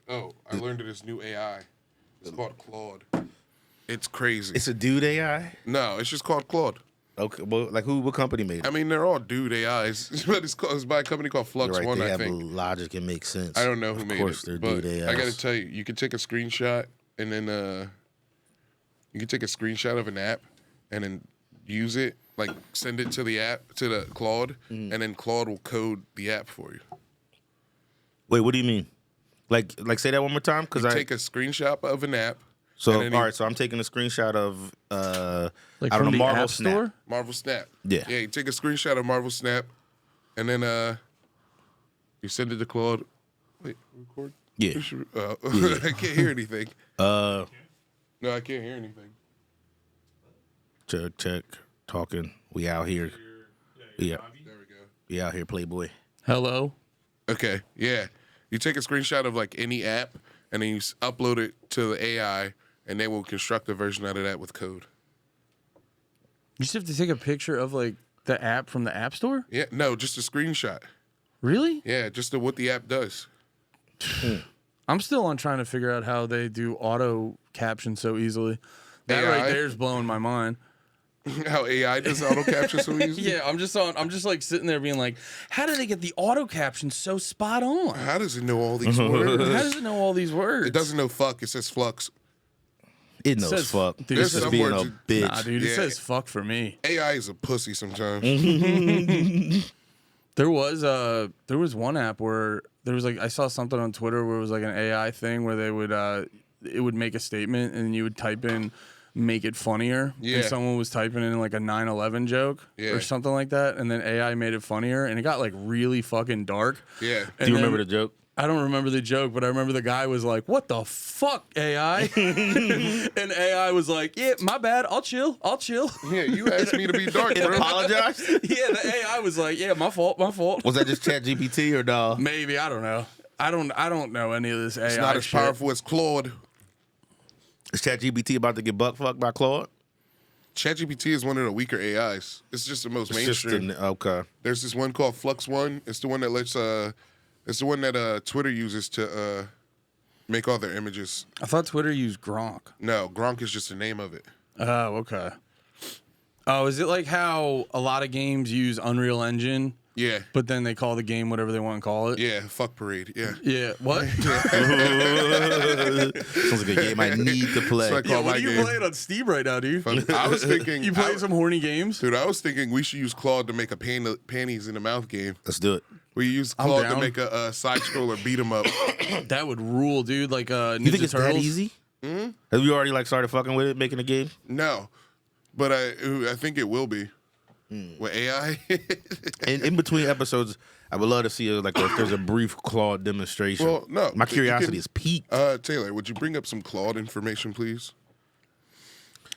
Oh, I learned of this new AI. It's called Claude. It's crazy. It's a dude AI? No, it's just called Claude. Okay, well, like what company made it? I mean, they're all dude AIs, but it's by a company called Flux You're right, One, they I have think. logic and make sense. I don't know who made it. Of course, they're but dude AIs. I got to tell you, you can take a screenshot and then you can take a screenshot of an app and then use it, like send it to the app, to the Claude, and then Claude will code the app for you. Wait, what do you mean? Like say that one more time? Because Take a screenshot of an app. So all right, so I'm taking a screenshot of like I don't from know, the Marvel App Snap. Store? Marvel Snap. Yeah. Yeah, you take a screenshot of Marvel Snap, and then you send it to Claude. Wait, record? Yeah. I can't hear anything. No, I can't hear anything. Check. Talking. We out here. Yeah. There we go. We out here, Playboy. Hello. Okay, yeah. You take a screenshot of like any app, and then you upload it to the AI, and they will construct a version out of that with code. You just have to take a picture of like the app from the App Store? Yeah, no, just a screenshot. Really? Yeah, just what the app does. I'm still on trying to figure out how they do auto caption so easily. That AI? right there is blowing my mind. How AI does auto capture so easily? Yeah, I'm just like sitting there being like, how do they get the auto caption so spot on? How does it know all these words? How does it know all these words? It doesn't know fuck. It says flux. It knows says- fuck. dude, It's it just says being words a you- bitch. Nah, dude, it Yeah. says fuck for me. AI is a pussy sometimes. There was one app where there was like I saw something on Twitter where it was like an AI thing where they would it would make a statement and you would type in make it funnier. Yeah. And someone was typing in like a 9/11 joke Yeah. or something like that, and then AI made it funnier and it got like really fucking dark. Yeah. Do you remember the joke? I don't remember the joke, but I remember the guy was like, "What the fuck, AI?" And AI was like, "Yeah, my bad. I'll chill. Yeah, you asked me to be dark, It bro. apologized? Yeah, the AI was like, "Yeah, my fault. Was that just ChatGPT or no? Maybe, I don't know. I don't know any of this AI. It's not as shit. powerful as Claude. Is ChatGPT about to get buck fucked by Claude? ChatGPT is one of the weaker AIs. It's just the most It's just mainstream. okay. There's this one called Flux One. It's the one that lets it's the one that Twitter uses to make all their images. I thought Twitter used Gronk. No, Gronk is just the name of it. Oh, okay. Oh, is it like how a lot of games use Unreal Engine, Yeah. but then they call the game whatever they want to call it? Yeah, fuck parade. Yeah. Yeah. What? Sounds like a game I need to play. It's like- Yeah, Call what my are you game. playing on Steam right now, dude? I was thinking You playing some horny games? Dude, I was thinking we should use Claude to make a Panties in the Mouth game. Let's do it. We use Claude to down. make a side scroller beat 'em up. That would rule, dude. Like Ninja You think it's Turtles. that easy? Mm-hmm. Have you already started fucking with it, making a game? No, but I think it will be with AI. And in between episodes, I would love to see if there's a brief Claude demonstration. Well, no, my you curiosity can- is piqued. Taylor, would you bring up some Claude information, please?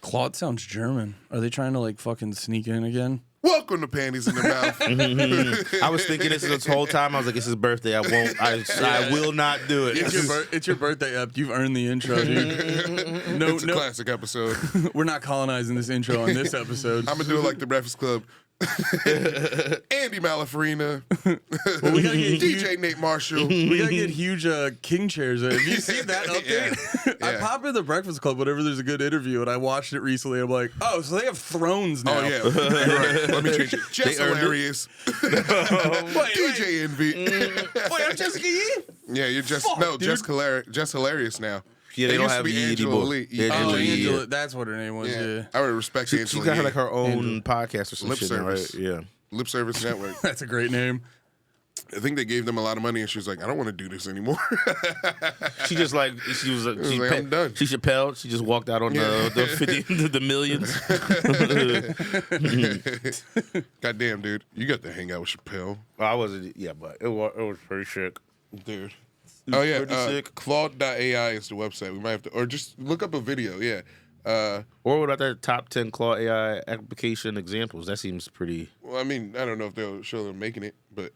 Claude sounds German. Are they trying to like fucking sneak in again? Welcome to Panties in the Mouth. I was thinking this whole time. I was like, it's his birthday. I won't. I will not do it. It's your birthday up. You've earned the intro, dude. No, It's a classic episode. we're not colonizing this intro on this episode. I'm gonna do it like the Breakfast Club. Andy Malafarina, we gotta get DJ Nate Marshall. We gotta get huge king chairs. Have you seen that update? I Yeah. pop in the Breakfast Club whenever there's a good interview, and I watched it recently. I'm like, oh, so they have thrones now. Oh yeah, you're right. Let me change it. Jess They earned it. Hilarious. Wait, DJ Envy. wait, I'm Jessica Yee? Yeah, you're just Fuck, dude. Jess Hilarious now. Yeah, they It don't used to have be Yee Angela anymore. Lee. Yeah, Oh, Angela Yee. Angela, that's what her name was. Yeah, I would respect She Angela. got Yee. like her own podcast or some Lip shit. service. Now, right? Yeah. Lip Service Network. that's a great name. I think they gave them a lot of money, and she was like, "I don't want to do this anymore." She just like she was. She like, I'm done. She Chappelle. She just walked out on the 50 the millions. Goddamn, dude, you got to hang out with Chappelle, Well, I wasn't. Yeah, but it was pretty sick. dude. Oh yeah, pretty sick. Claude.ai is the website. We might have to, or just look up a video. Yeah. Or what about their top 10 Claude AI application examples? That seems pretty. Well, I mean, I don't know if they'll show them making it, but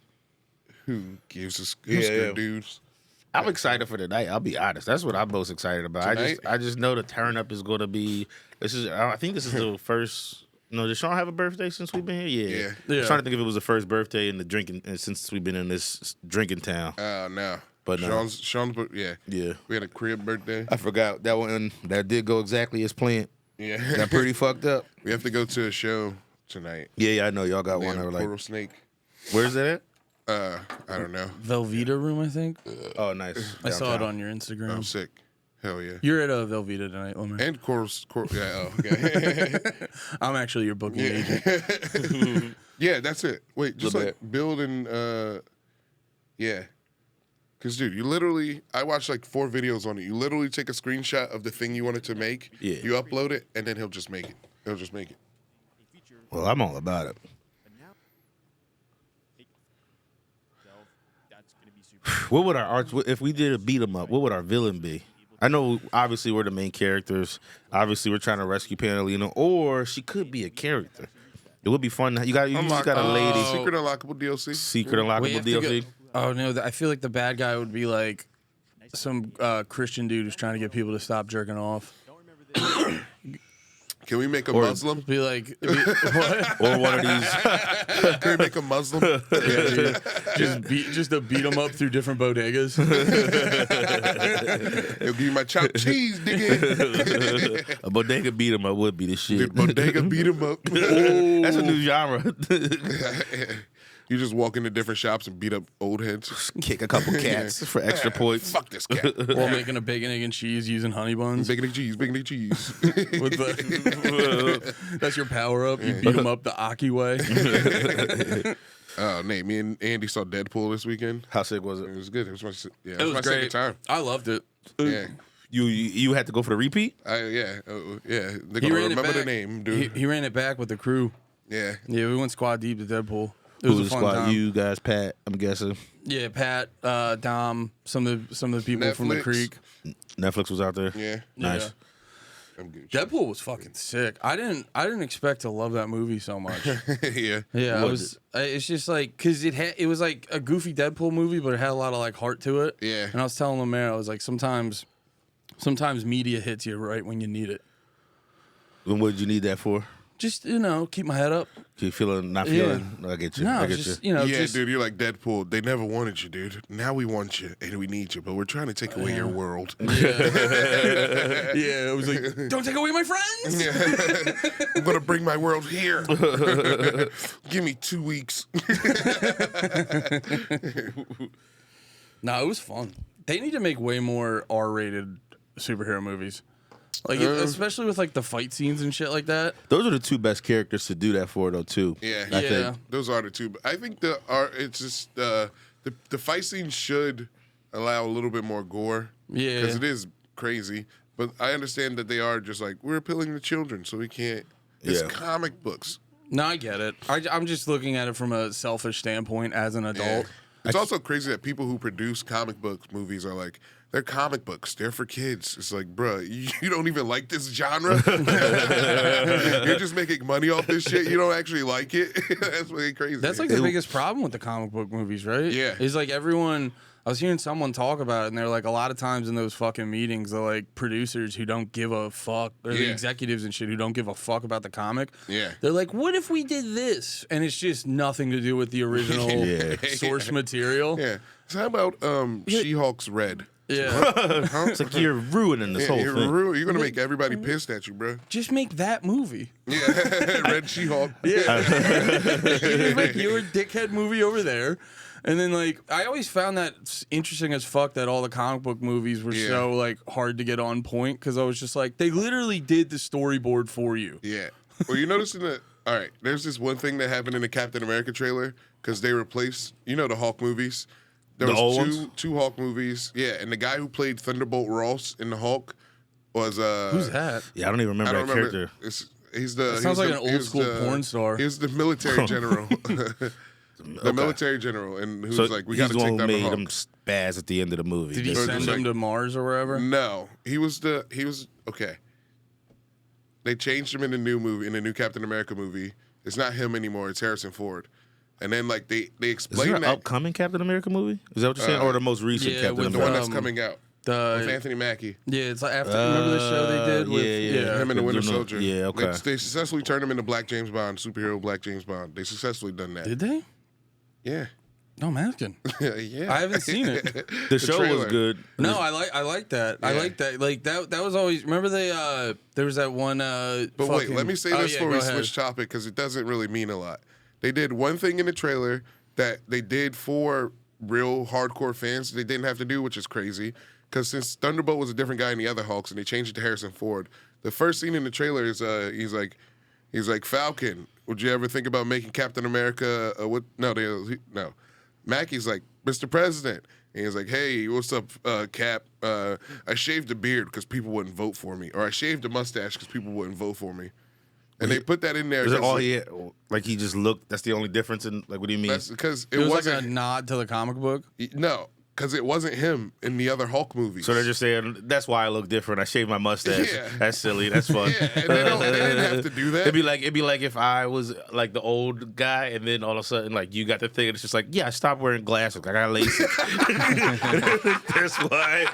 who gives us dudes? I'm excited for tonight. I'll be honest. That's what I'm most excited about. Tonight? I just know the turn up is going to be. I think this is the first. No, did Sean have a birthday since we've been here? Yeah. Yeah. I'm trying to think if it was the first birthday in the drinking since we've been in this drinking town. No. But no. Sean's, yeah. We had a crib birthday. I forgot that one. That did go exactly as planned. Yeah. Got pretty fucked up. We have to go to a show tonight. Yeah, I know. Y'all got one. Portal Snake. Where's that I don't know. Velveeta Room, I think. at? Oh, nice. I saw it on your Instagram. I'm sick. Hell yeah. You're at a Velveeta tonight, LeMaire. And yeah, okay. I'm actually your booking agent. Yeah, that's it. Wait, just Little like build and yeah. Because, dude, you literally, I watched like 4 videos on it. You literally take a screenshot of the thing you wanted to make. Yeah. You upload it, and then he'll just make it. He'll just make it. Well, I'm all about it. What would our arch? If we did a beat 'em up, what would our villain be? I know, obviously, we're the main characters. Obviously, we're trying to rescue Panalina, or she could be a character. It would be fun. You just got a lady. Secret unlockable DLC. Secret unlockable DLC. Oh no, I feel like the bad guy would be like some Christian dude who's trying to get people to stop jerking off. Can we make a Muslim? Be like, what? Or one of these. Can we make a Muslim? just to beat them up through different bodegas. It'll give you my chopped cheese, nigga. A bodega beat 'em up would be the shit. Dude, bodega beat him up. That's a new genre. You just walk into different shops and beat up old heads. Kick a couple cats for extra points. Fuck this cat. While making a bacon, egg, and cheese using honey buns. Bacon and cheese, bacon and cheese. With that's your power up. You beat them up the Aki way. Oh, Nate, me and Andy saw Deadpool this weekend. How sick was It it? was good. It was my It was my great. second time. I loved it. Yeah. You had to go for the repeat? Yeah. Yeah. They're He gonna ran it remember the back. name, dude. He ran it back with the crew. Yeah. Yeah, we went squad deep to Deadpool. It Who was a the fun squad? time. You guys, Pat, I'm guessing. Yeah, Pat, Dom, some of the people from the Netflix. Creek. Netflix was out there. Yeah. Nice. I'm good. Deadpool was fucking sick. I didn't expect to love that movie so much. Yeah. Yeah, it's just like because it was like a goofy Deadpool movie, but it had a lot of like heart to it. Yeah. And I was telling LeMaire, I was like, sometimes media hits you right when you need it. And what did you need that for? Just keep my head up. You not feeling? I get you. No, I get just you. Yeah, dude, you're like Deadpool. They never wanted you, dude. Now we want you, and we need you, but we're trying to take away your world. Yeah, it was like, don't take away my friends. I'm gonna bring my world here. Give me 2 weeks. No, it was fun. They need to make way more R-rated superhero movies. Like, especially with, like, the fight scenes and shit like that. Those are the 2 best characters to do that for, though, too. Yeah. I think. Those are the 2. But I think it's just the fight scene should allow a little bit more gore. Yeah. Because it is crazy. But I understand that they are just like, we're appealing to children, so we can't. It's Yeah. comic books. No, I get it. I'm just looking at it from a selfish standpoint as an adult. Yeah. It's also crazy that people who produce comic book movies are like, they're comic books. They're for kids. It's like, bruh, you don't even like this genre? You're just making money off this shit. You don't actually like it? That's really crazy. That's like the biggest problem with the comic book movies, right? Yeah. Is like everyone. I was hearing someone talk about it, and they're like, a lot of times in those fucking meetings, they're like producers who don't give a fuck, or the executives and shit who don't give a fuck about the comic. Yeah. They're like, what if we did this? And it's just nothing to do with the original source material. Yeah. So how about She-Hulk's Red? Yeah. It's like you're ruining this whole thing. You're going to make everybody pissed at you, bro. Just make that movie. Yeah. Red She-Hulk. Yeah. Just make your dickhead movie over there. And then, like, I always found that interesting as fuck that all the comic book movies were so, like, hard to get on point because I was just like, they literally did the storyboard for you. Yeah. Well, you notice all right, there's this one thing that happened in the Captain America trailer because they replaced, the Hulk movies. There was two Hulk movies. Yeah, and the guy who played Thunderbolt Ross in the Hulk was... Who's that? Yeah, I don't even remember that character. Sounds like an old school porn star. He was the military general. Military general, and who's like, we got to take down the Hulk. Made him spaz at the end of the movie. Did he send him to Mars or wherever? No, he was okay. They changed him in the new movie, in the new Captain America movie. It's not him anymore. It's Harrison Ford. And then like they explain Is there an that upcoming Captain America movie? Is that what you're saying, or the most recent Captain the America? one that's coming out with Anthony Mackie. Yeah, it's like after. Remember the show they did with Him and the Winter Soldier. Yeah, okay. They successfully turned him into Black James Bond, superhero Black James Bond. They successfully done that. Did they? Yeah. No, I'm asking. Yeah. I haven't seen it. The show trailer. was good. No, I like that. I Yeah. like that. Like that was always. Remember there was that one. But wait, let me say this before we go ahead. switch topic because it doesn't really mean a lot. They did one thing in the trailer that they did for real hardcore fans they didn't have to do, which is crazy. Because since Thunderbolt was a different guy in the other Hulks and they changed it to Harrison Ford, the first scene in the trailer is he's like Falcon. Would you ever think about making Captain America? No. Mackey's like, Mr. President. And he's like, hey, what's up, Cap? I shaved a beard because people wouldn't vote for me. Or I shaved a mustache because people wouldn't vote for me. And they put that in there. Is it all he had? Like he just looked. That's the only difference in like. What do you mean? That's because It was like a nod to the comic book. No, because it wasn't him in the other Hulk movies. So they're just saying that's why I look different. I shaved my mustache. Yeah. That's silly. That's fun. Yeah, and they didn't have to do that. It'd be like if I was like the old guy, and then all of a sudden like you got the thing, and it's just like I stopped wearing glasses. I got LASIK. That's why.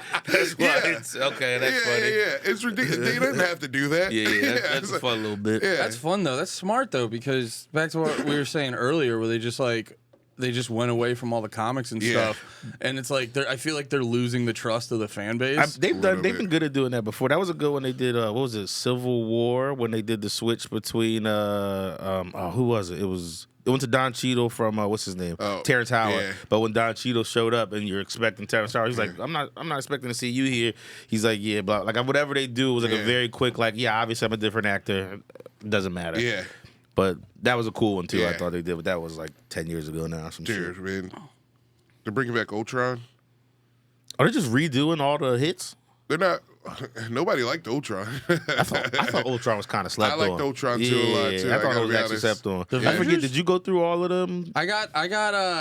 Yeah. It's okay. That's funny. Yeah. It's ridiculous. They didn't have to do that. Yeah. That's a like, fun little bit. Yeah. That's fun though. That's smart though, because back to what we were saying earlier, where they just went away from all the comics and Yeah. stuff, and it's like I feel like they're losing the trust of the fan base. They've been good at doing that before. That was a good one they did. What was it? Civil War, when they did the switch between who was it? It went to Don Cheadle from what's his name? Terrence Howard. Yeah. But when Don Cheadle showed up and you're expecting Terrence Howard, he's like, I'm not expecting to see you here. He's like, yeah, but like whatever they do was like a very quick obviously I'm a different actor. It doesn't matter. Yeah. But that was a cool one too. Yeah. I thought they did, but that was like 10 years ago now. Some Dude, shit. man. They're bringing back Ultron. Are they just redoing all the hits? They're not. Nobody liked Ultron. I thought Ultron was kind of slept on. I liked Ultron too a lot too. I thought it gotta was be actually honest. slept on. The I forget. Avengers? Did you go through all of them? I got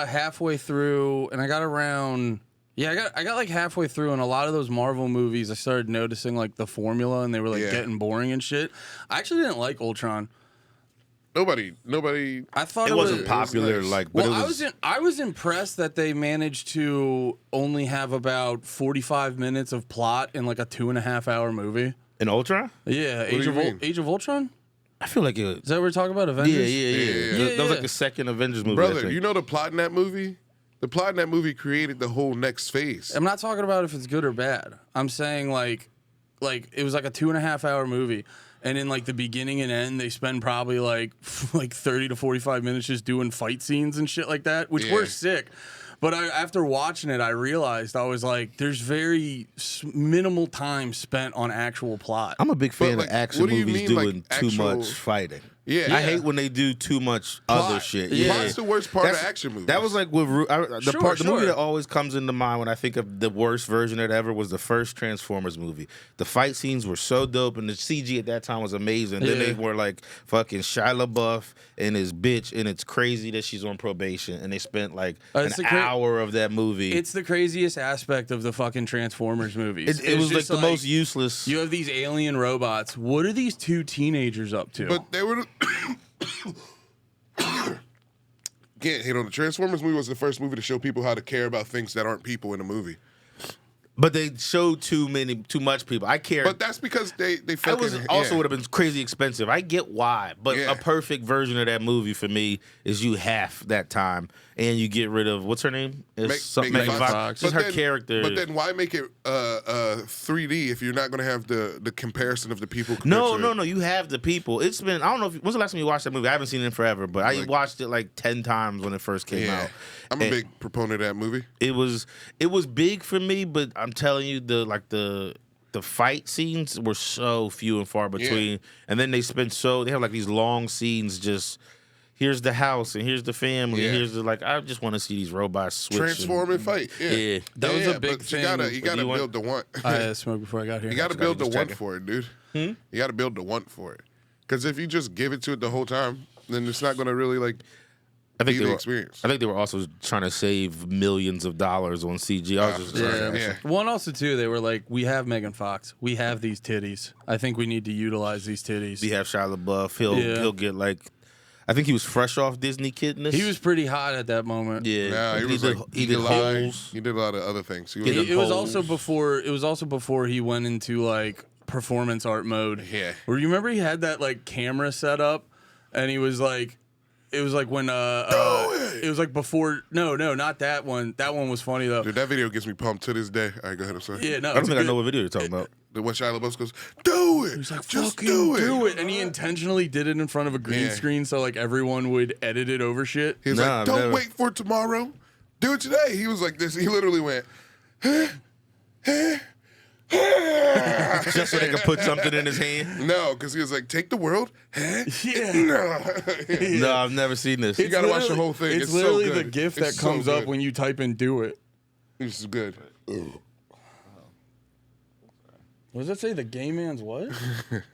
halfway through, and I got around. Yeah, I got like halfway through, and a lot of those Marvel movies, I started noticing like the formula, and they were like getting boring and shit. I actually didn't like Ultron. Nobody. I thought It wasn't popular. nice. Like, but Well, it was. I was impressed that they managed to only have about 45 minutes of plot in like a 2.5-hour movie. In Ultron? Yeah, do you mean? Age of Ultron. I feel like it. Is that what we're talking about? Avengers. Yeah. That was like the second Avengers movie. I Brother, think. you know the plot in that movie? The plot in that movie created the whole next phase. I'm not talking about if it's good or bad. I'm saying like it was like a 2.5-hour movie, and in like the beginning and end, they spend probably like 30 to 45 minutes just doing fight scenes and shit like that, which were sick. But after watching it, I realized I was like, there's very minimal time spent on actual plot. I'm a big fan like, of action what do you movies mean, like, doing too actual- much fighting. Yeah. I hate when they do too much other shit. Yeah. Plot's the worst part of action movies. That was like with the movie Sure. that always comes into mind when I think of the worst version of it ever was the first Transformers movie. The fight scenes were so dope, and the CG at that time was amazing. Then they were like fucking Shia LaBeouf and his bitch, and it's crazy that she's on probation, and they spent like an hour of that movie. It's the craziest aspect of the fucking Transformers movies. It was like just the most useless. You have these alien robots. What are these two teenagers up to? But they were. Can't hate on the Transformers movie was the first movie to show people how to care about things that aren't people in a movie. But they showed too much people. I care. But that's because they fucking. It was also would have been crazy expensive. I get why, but a perfect version of that movie for me is you half that time and you get rid of what's her name? Megan Fox. Just her character. But then why make it 3D if you're not going to have the comparison of the people? No. You have the people. It's been I don't know when's the last time you watched that movie. I haven't seen it in forever, but I watched it like 10 times when it first came out. I'm a big proponent of that movie. It was big for me, but I'm telling you the fight scenes were so few and far between, and then they have like these long scenes just. Here's the house, and here's the family, and here's the I just want to see these robots switch. Transform and fight. Yeah. That was a big thing. You gotta build the want. I had smoke before I got here. You gotta build the want for it, dude. You gotta build the want for it. Because if you just give it to it the whole time, then it's not gonna really be the experience. I think they were also trying to save millions of dollars on CG. I was just One also too, they were like, we have Megan Fox, we have these titties. I think we need to utilize these titties. We have Shia LaBeouf. He'll get I think he was fresh off Disney Kidness. He was pretty hot at that moment. Yeah, he did holes. He did a lot of other things. It was also before he went into like performance art mode. Yeah. Where you remember he had that like camera set up, and he was like, it was like when It was like before. No, not that one. That one was funny though. Dude, that video gets me pumped to this day. All right, go ahead. I'm sorry. Yeah, no. I don't think I know what video you're talking about. The one Shia LaBeouf goes, do it. He's like, just fucking do it. and he intentionally did it in front of a green Yeah. screen so like everyone would edit it over shit. He's Nah, like, I've don't never- wait for tomorrow. Do it today. He was like this. He literally went, Just so they could put something in his hand. no, because he was like, take the world. Yeah. No. No, I've never seen this. You gotta watch the whole thing. It's It's so literally good. the gif It's that so comes up good. when you type in "do it." This is good. What does that say? The gay man's what?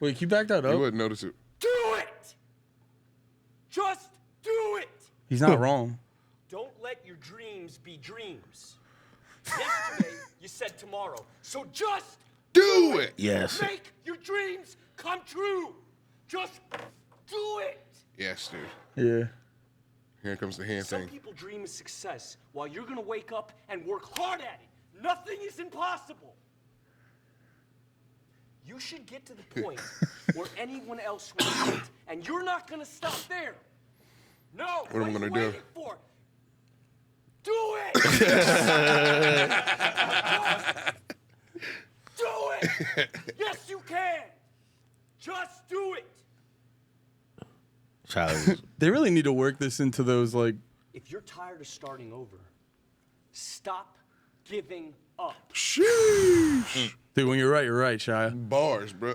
Wait, can you back that You up? wouldn't notice it. Do it! Just do it! He's not wrong. Don't let your dreams be dreams. Yesterday, you said tomorrow. So just Do it. Yes. make your dreams come true. Just do it. Yes, dude. Yeah. Here comes the hand Some thing. people dream of success while you're going to wake up and work hard at it. Nothing is impossible. You should get to the point where anyone else will quit, and you're not going to stop there. No. What am I gonna are you do? waiting for? Do it. Do it. Yes, you can. Just do it. Child. They really need to work this into those like. If you're tired of starting over, stop giving up. Sheesh. Dude, when you're right, Shia. Bars, bro.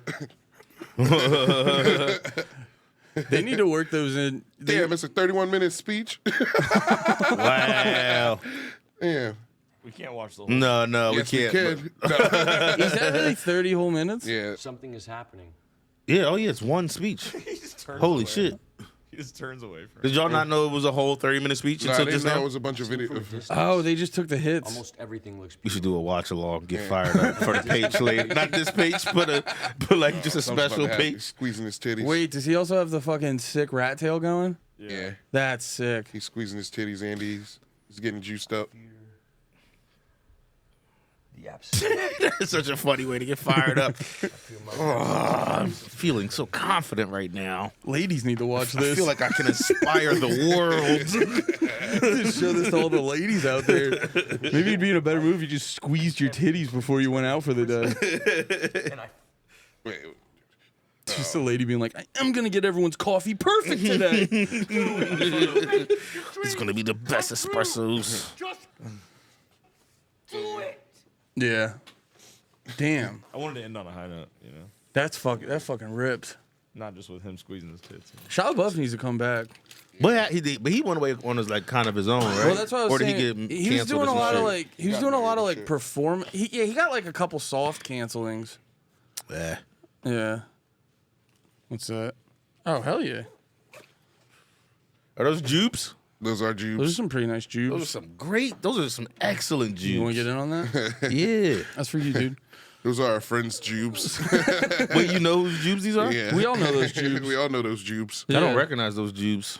They need to work those in. Damn, it's a 31-minute speech. Wow. Damn. We can't watch the whole. No, Yes, we we can't. can. Is that really 30 whole minutes? Yeah. Something is happening. Yeah, oh yeah, it's one speech. He just turns Holy away. shit. He just turns away from Did y'all not know it was a whole 30-minute speech Nah, I until didn't just know now? it was a bunch of From a video. distance, Oh, they just took the hits. almost everything looks We should beautiful. do a watch along, get fired up for the page later. Not this page, but like just a special page. Squeezing his titties. Wait, does he also have the fucking sick rat tail going? Yeah. That's sick. He's squeezing his titties and he's getting juiced up. The absolute. It's such a funny way to get fired up. Oh, I'm feeling so confident right now. Ladies need to watch I this. feel like I can inspire the world. Just show this to all the ladies out there. Maybe it'd be in a better movie if you just squeezed your titties before you went out for the day. And I Wait. It's just a lady being like, I am going to get everyone's coffee perfect today. It's gonna be the best espressos. just do it. Yeah. Damn. I wanted to end on a high note, you know, That fucking ripped. not just with him squeezing his tits. Shia LaBeouf needs to come back. But he went away on his like kind of his own, right? Well, that's what I was or did saying. he get He was canceled doing or a some lot of shit? like he was doing a lot of like perform. He got like a couple soft cancelings. Yeah. Yeah. What's that? Oh hell yeah! Are those jupes? Those are Those are Jews. some pretty nice Those are jubes. some great. Those are some excellent jupes. You want to get in on that? Yeah. That's for you, dude. Those are our friends' Jubes. Wait, you know whose jubes these are? Yeah. We all know those Jubes. We all know those Jubes. I don't Yeah. recognize those jubes.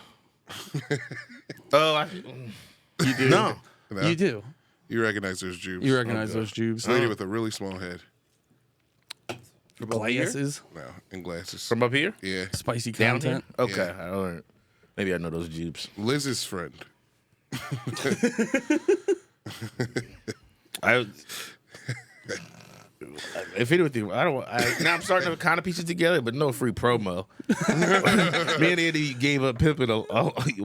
Oh, You do. no. No? You do. You recognize those Jubes. You recognize those Jubes. This lady with a really small head. Glasses, No, and glasses. From up here? Yeah. spicy Down content. here? Okay. Yeah. I don't, maybe I know those jubes. Liz's friend. If anything, now I'm starting to kind of piece it together, but no free promo. Me and Andy gave up pimping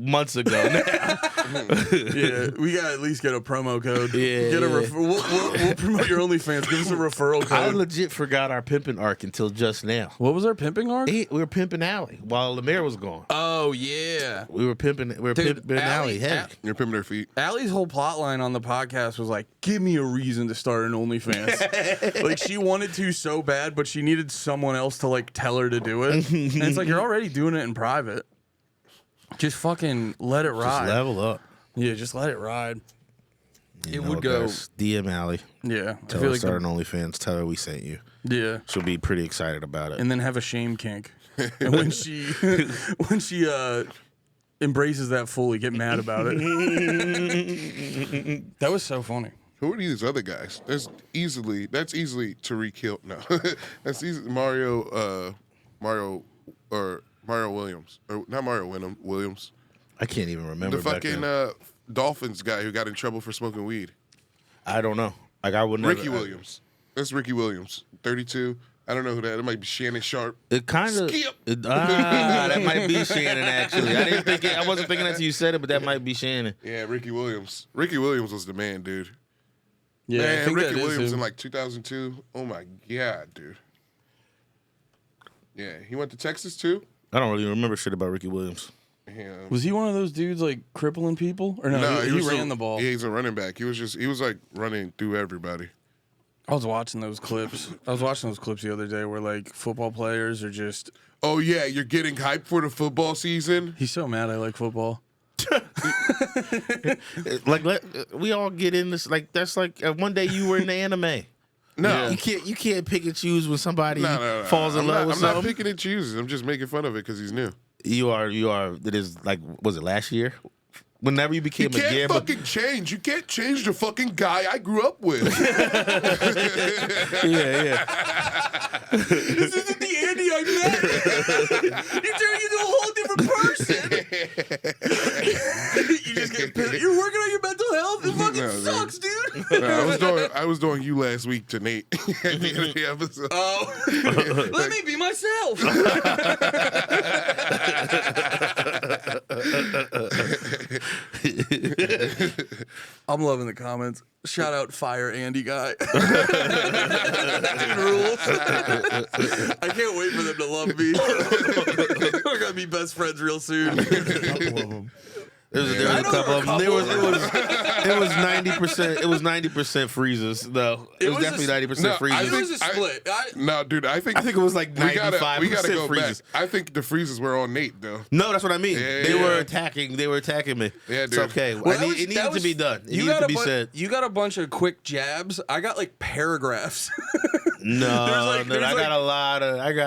months ago now. Yeah, we gotta at least get a promo code. Yeah, Get a yeah. we'll promote your OnlyFans. Give us a referral I code. legit forgot our pimping arc until just now. What was our pimping arc? We were pimping Allie while LeMaire was gone. Oh yeah. We were pimping Allie Allie- heavy. You're pimping her feet. Allie's whole plot line on the podcast was like, give me a reason to start an OnlyFans. Like she wanted to so bad, but she needed someone else to like tell her to do it. And it's like you're already doing it in private. Just fucking let it Just ride. level up. Yeah, just let it ride. You It know, would go. guys, DM Allie. Yeah. Tell her to start an OnlyFans. Tell her we sent you. yeah. She'll be pretty excited about it. And then have a shame kink. And when she embraces that fully, get mad about it. That was so funny. Who are these other guys? That's easily Tariq Hill. No, that's easily Mario Williams, or not Mario Williams. I can't even remember. The fucking Dolphins guy who got in trouble for smoking weed. I don't know. Like I would never. Ricky Williams. That's Ricky Williams. 32. I don't know who that. It might be Shannon Sharp. It kind of. That might be Shannon. Actually, I didn't think it. I wasn't thinking that until you said it, but that might be Shannon. Yeah, Ricky Williams. Ricky Williams was the man, dude. Yeah, I Man, think Ricky that is Williams him. in like 2002. Oh my god, dude. Yeah, he went to Texas too. I don't really remember shit about Ricky Williams. Yeah. Was he one of those dudes like crippling people? Or no, he was ran the ball. Yeah, he's a running back. He was like running through everybody. I was watching those clips. The other day where like football players are just. Oh yeah, you're getting hyped for the football season. He's so mad I like football. Like we all get in this. Like that's like one day you were in the anime. No, You can't pick and choose when somebody no. falls in love with I'm something. not picking and choosing. I'm just making fun of it because he's new. You are. It is like, was it last year? Whenever you became You a can't gambler. fucking change. You can't change the fucking guy I grew up with. Yeah. This isn't the Andy I met. You're turning into a whole different person. You just get pissed. You're working on your mental health. It fucking No, dude. sucks, dude. No, I was doing you last week to Nate at the end of the episode. Let me be myself. I'm loving the comments. Shout out Fire Andy guy. Dude rules. I can't wait for them to love me. We're gonna be best friends real soon. There was a couple of them. It was 90%. It was 90% freezers though. It was definitely 90% No, freezers. It was a split. No, dude, I think it was like 95% we gotta go freezers. back. I think the freezers were on Nate though. No, that's what I mean. Yeah, They yeah. were attacking. They were attacking me. Yeah, It's dude. okay. Well, It needed to be done. It needed to be said. You got a bunch of quick jabs. I got like paragraphs. No, I there's got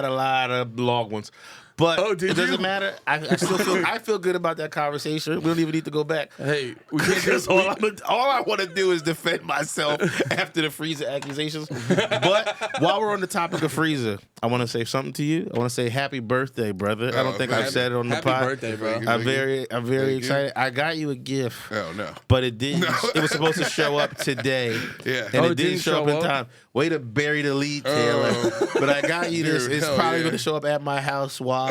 a lot of long ones. But Oh, did it doesn't you? matter. I still feel good about that conversation. We don't even need to go back. Hey, we can't Because just all I want to do is defend myself after the Freezer accusations. But while we're on the topic of Freezer, I want to say something to you. I want to say happy birthday, brother. I don't think I've said it on the Happy pod. birthday, bro. I'm very Thank excited. I got you a gift. Oh no. But it didn't. It was supposed to show up today. Yeah. And Oh, it didn't show up in time. Way to bury the lead, Taylor. But I got you this. Dude, It's hell probably yeah. going to show up at my house while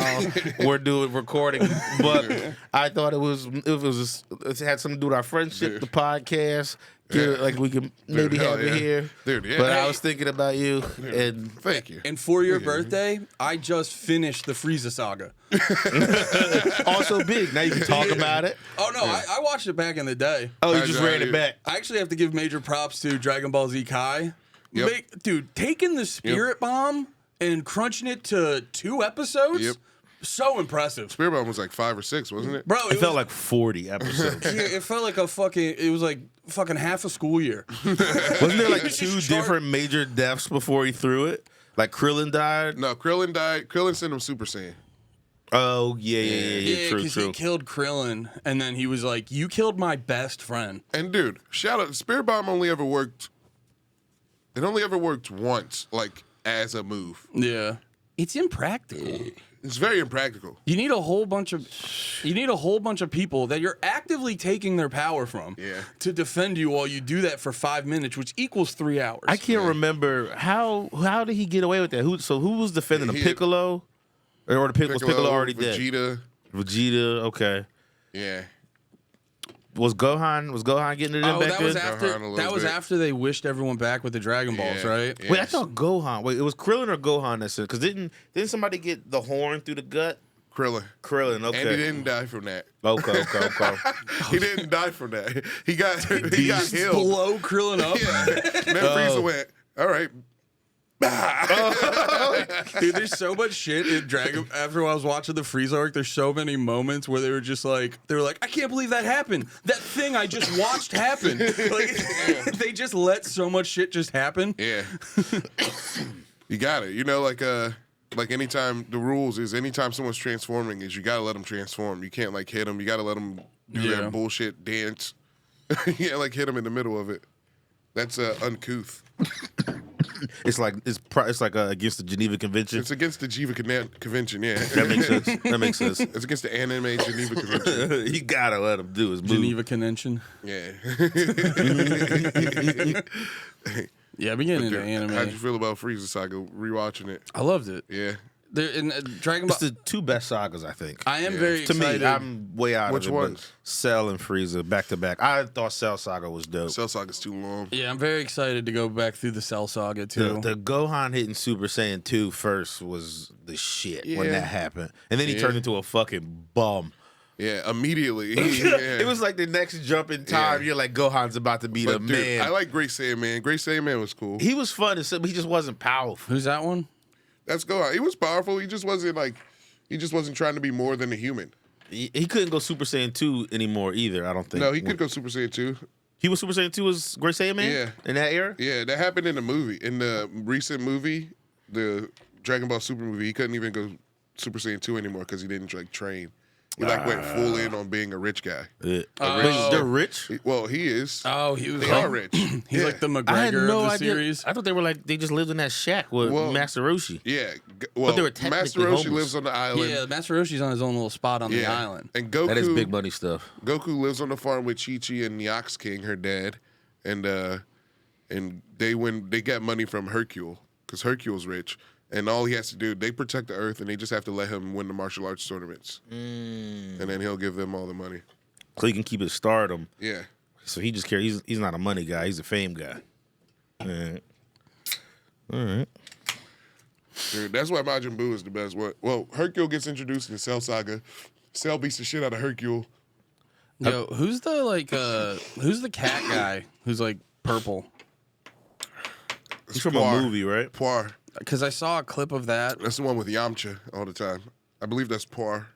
we're doing recording. But I thought it had something to do with our friendship, Dude. the podcast. Yeah. Like we can maybe hell have it yeah. here. Dude, yeah. But I Hey. was thinking about you, and Thank you. And for your birthday, I just finished the Frieza saga. also big. Now you can talk about it. Oh no, I watched it back in the day. Oh, you I just know, ran it dude. back. I actually have to give major props to Dragon Ball Z Kai. Yep. Dude, taking the Spirit Bomb and crunching it to 2 episodes, Yep. so impressive. Spirit Bomb was like 5 or 6, wasn't it? Bro, It felt like 40 episodes. it felt like it was like fucking half a school year. Wasn't there like It was 2 just different major deaths before he threw it? Like Krillin died. No, Krillin died. Krillin sent him Super Saiyan. Oh yeah. True, because true. he killed Krillin, and then he was like, "You killed my best friend." And dude, shout out, Spirit Bomb only ever worked. It only ever worked once, like as a move. Yeah, it's impractical. It's very impractical. You need a whole bunch of people that you're actively taking their power from to defend you while you do that for 5 minutes, which equals 3 hours. I can't remember how did he get away with that? Who was defending him? He- Piccolo, was Piccolo already dead? Vegeta. Okay. Yeah. Was Gohan getting it in Oh, back that was then? Gohan a little bit. after they wished everyone back with the Dragon Balls, right? Yeah. Wait, I thought Gohan. Wait, it was Krillin or Gohan that said? Because didn't somebody get the horn through the gut? Krillin. Krillin. Okay. And he didn't die from that. Okay. He didn't die from that. He got healed. Blow Krillin up. Yeah. And then Frieza went, all right. Dude, there's so much shit in Dragon. After I was watching the Frieza arc, there's so many moments where they were like, I can't believe that happened. That thing I just watched happen. Like, they just let so much shit just happen. Yeah. You got it. You know, like anytime the rules is anytime someone's transforming is you gotta let them transform. You can't like hit them. You gotta let them do that bullshit dance. You can't like hit them in the middle of it. That's uncouth. It's like against the Geneva Convention. It's against the Geneva Convention, yeah. That makes sense. That makes sense. It's against the anime Geneva Convention. You gotta let him do his move. Geneva Convention. Yeah. Yeah, I've been getting into How'd anime. you feel about Frieza Saga? Rewatching it. I loved it. Yeah. There in Dragon Ball. It's the two best sagas, I think. I am very To excited. me, I'm way out Which of it. ones? But Cell and Frieza back to back. I thought Cell Saga was dope. Cell Saga's too long. Yeah, I'm very excited to go back through the Cell Saga too. The Gohan hitting Super Saiyan 2 first was the shit when Yeah. that happened. And then he Yeah. turned into a fucking bum. Yeah, immediately. Yeah. It was like the next jump in time. Yeah. You're like, Gohan's about to be But the dude, man. I like Great Saiyan Man. Great Saiyan Man was cool. He was fun, but he just wasn't powerful. Who's that one? That's Gohan. He was powerful. He just wasn't trying to be more than a human. He couldn't go Super Saiyan 2 anymore either, I don't think. No, he could go Super Saiyan 2. He was Super Saiyan 2 was Great Saiyan Man? Yeah. In that era? Yeah, that happened in the movie. In the recent movie, the Dragon Ball Super movie, he couldn't even go Super Saiyan 2 anymore because he didn't train. He went full in on being a rich guy. Wait, they're rich? Well, he is. Oh, he was. They are rich. He's like the I had McGregor no of the idea. series. I thought they were like, they just lived in that shack with Well, Master Roshi. Yeah. Well, they were technically Master Roshi homeless. lives on the island. Yeah, Master Roshi's on his own little spot on the island. And Goku. That is big money stuff. Goku lives on the farm with Chi-Chi and the Ox King, her dad, and they get money from Hercule because Hercule's rich, and all he has to do, they protect the Earth, and they just have to let him win the martial arts tournaments, and then he'll give them all the money. So he can keep his stardom. Yeah, So he just cares. He's not a money guy. He's a fame guy. All right. dude, that's why Majin Buu is the best. Well, Hercule gets introduced in the Cell Saga. Cell beats the shit out of Hercule. Yo, who's the cat guy who's like purple? He's from a movie, right? Poir. Because I saw a clip of that. That's the one with Yamcha all the time. I believe that's Poir.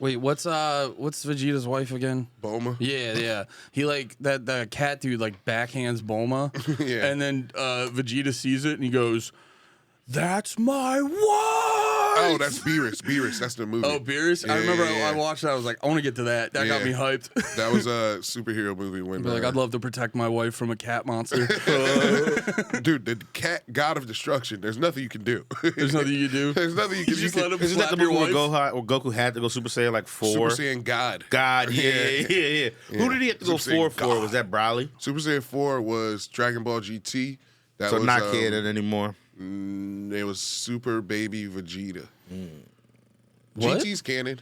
Wait, what's Vegeta's wife again? Bulma. Yeah. He like that cat dude like backhands Bulma. Yeah. And then Vegeta sees it and he goes, "That's my wife." Oh, that's Beerus. Beerus, that's the movie. Oh, Beerus. I Yeah, remember yeah, yeah. I watched that. I was like, I want to get to that. That got Yeah. me hyped. That was a superhero movie when Be like, I'd love to protect my wife from a cat monster. dude, the cat god of destruction. There's nothing you can do. There's nothing you can do. There's nothing you can You just do. let him Isn't that slap the your movie where wife. Goku had to go Super Saiyan like 4? Super Saiyan God. God, yeah. Who did he have to go Super 4 Saiyan for? God. Was that Broly? Super Saiyan 4 was Dragon Ball GT. That So was, not canon anymore. It was Super Baby Vegeta. What? GT's canon.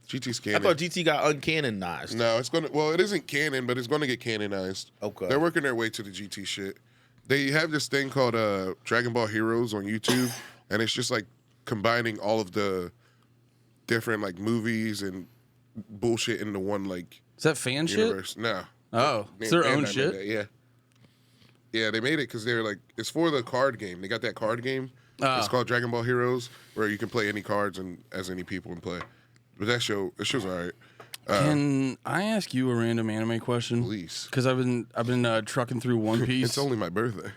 GT's I canon. thought GT got uncanonized. No, it's gonna. Well, it isn't canon, but it's gonna get canonized. Okay. They're working their way to the GT shit. They have this thing called Dragon Ball Heroes on YouTube, and it's just like combining all of the different like movies and bullshit into one like Is that fan shit? universe. No, Oh, it's their own Bandai made shit. that, yeah. Yeah, they made it because they're like it's for the card game. They got that card game. It's called Dragon Ball Heroes, where you can play any cards and as any people and play. But that show's all right. Can I ask you a random anime question? Please. Because I've been trucking through One Piece. It's only my birthday.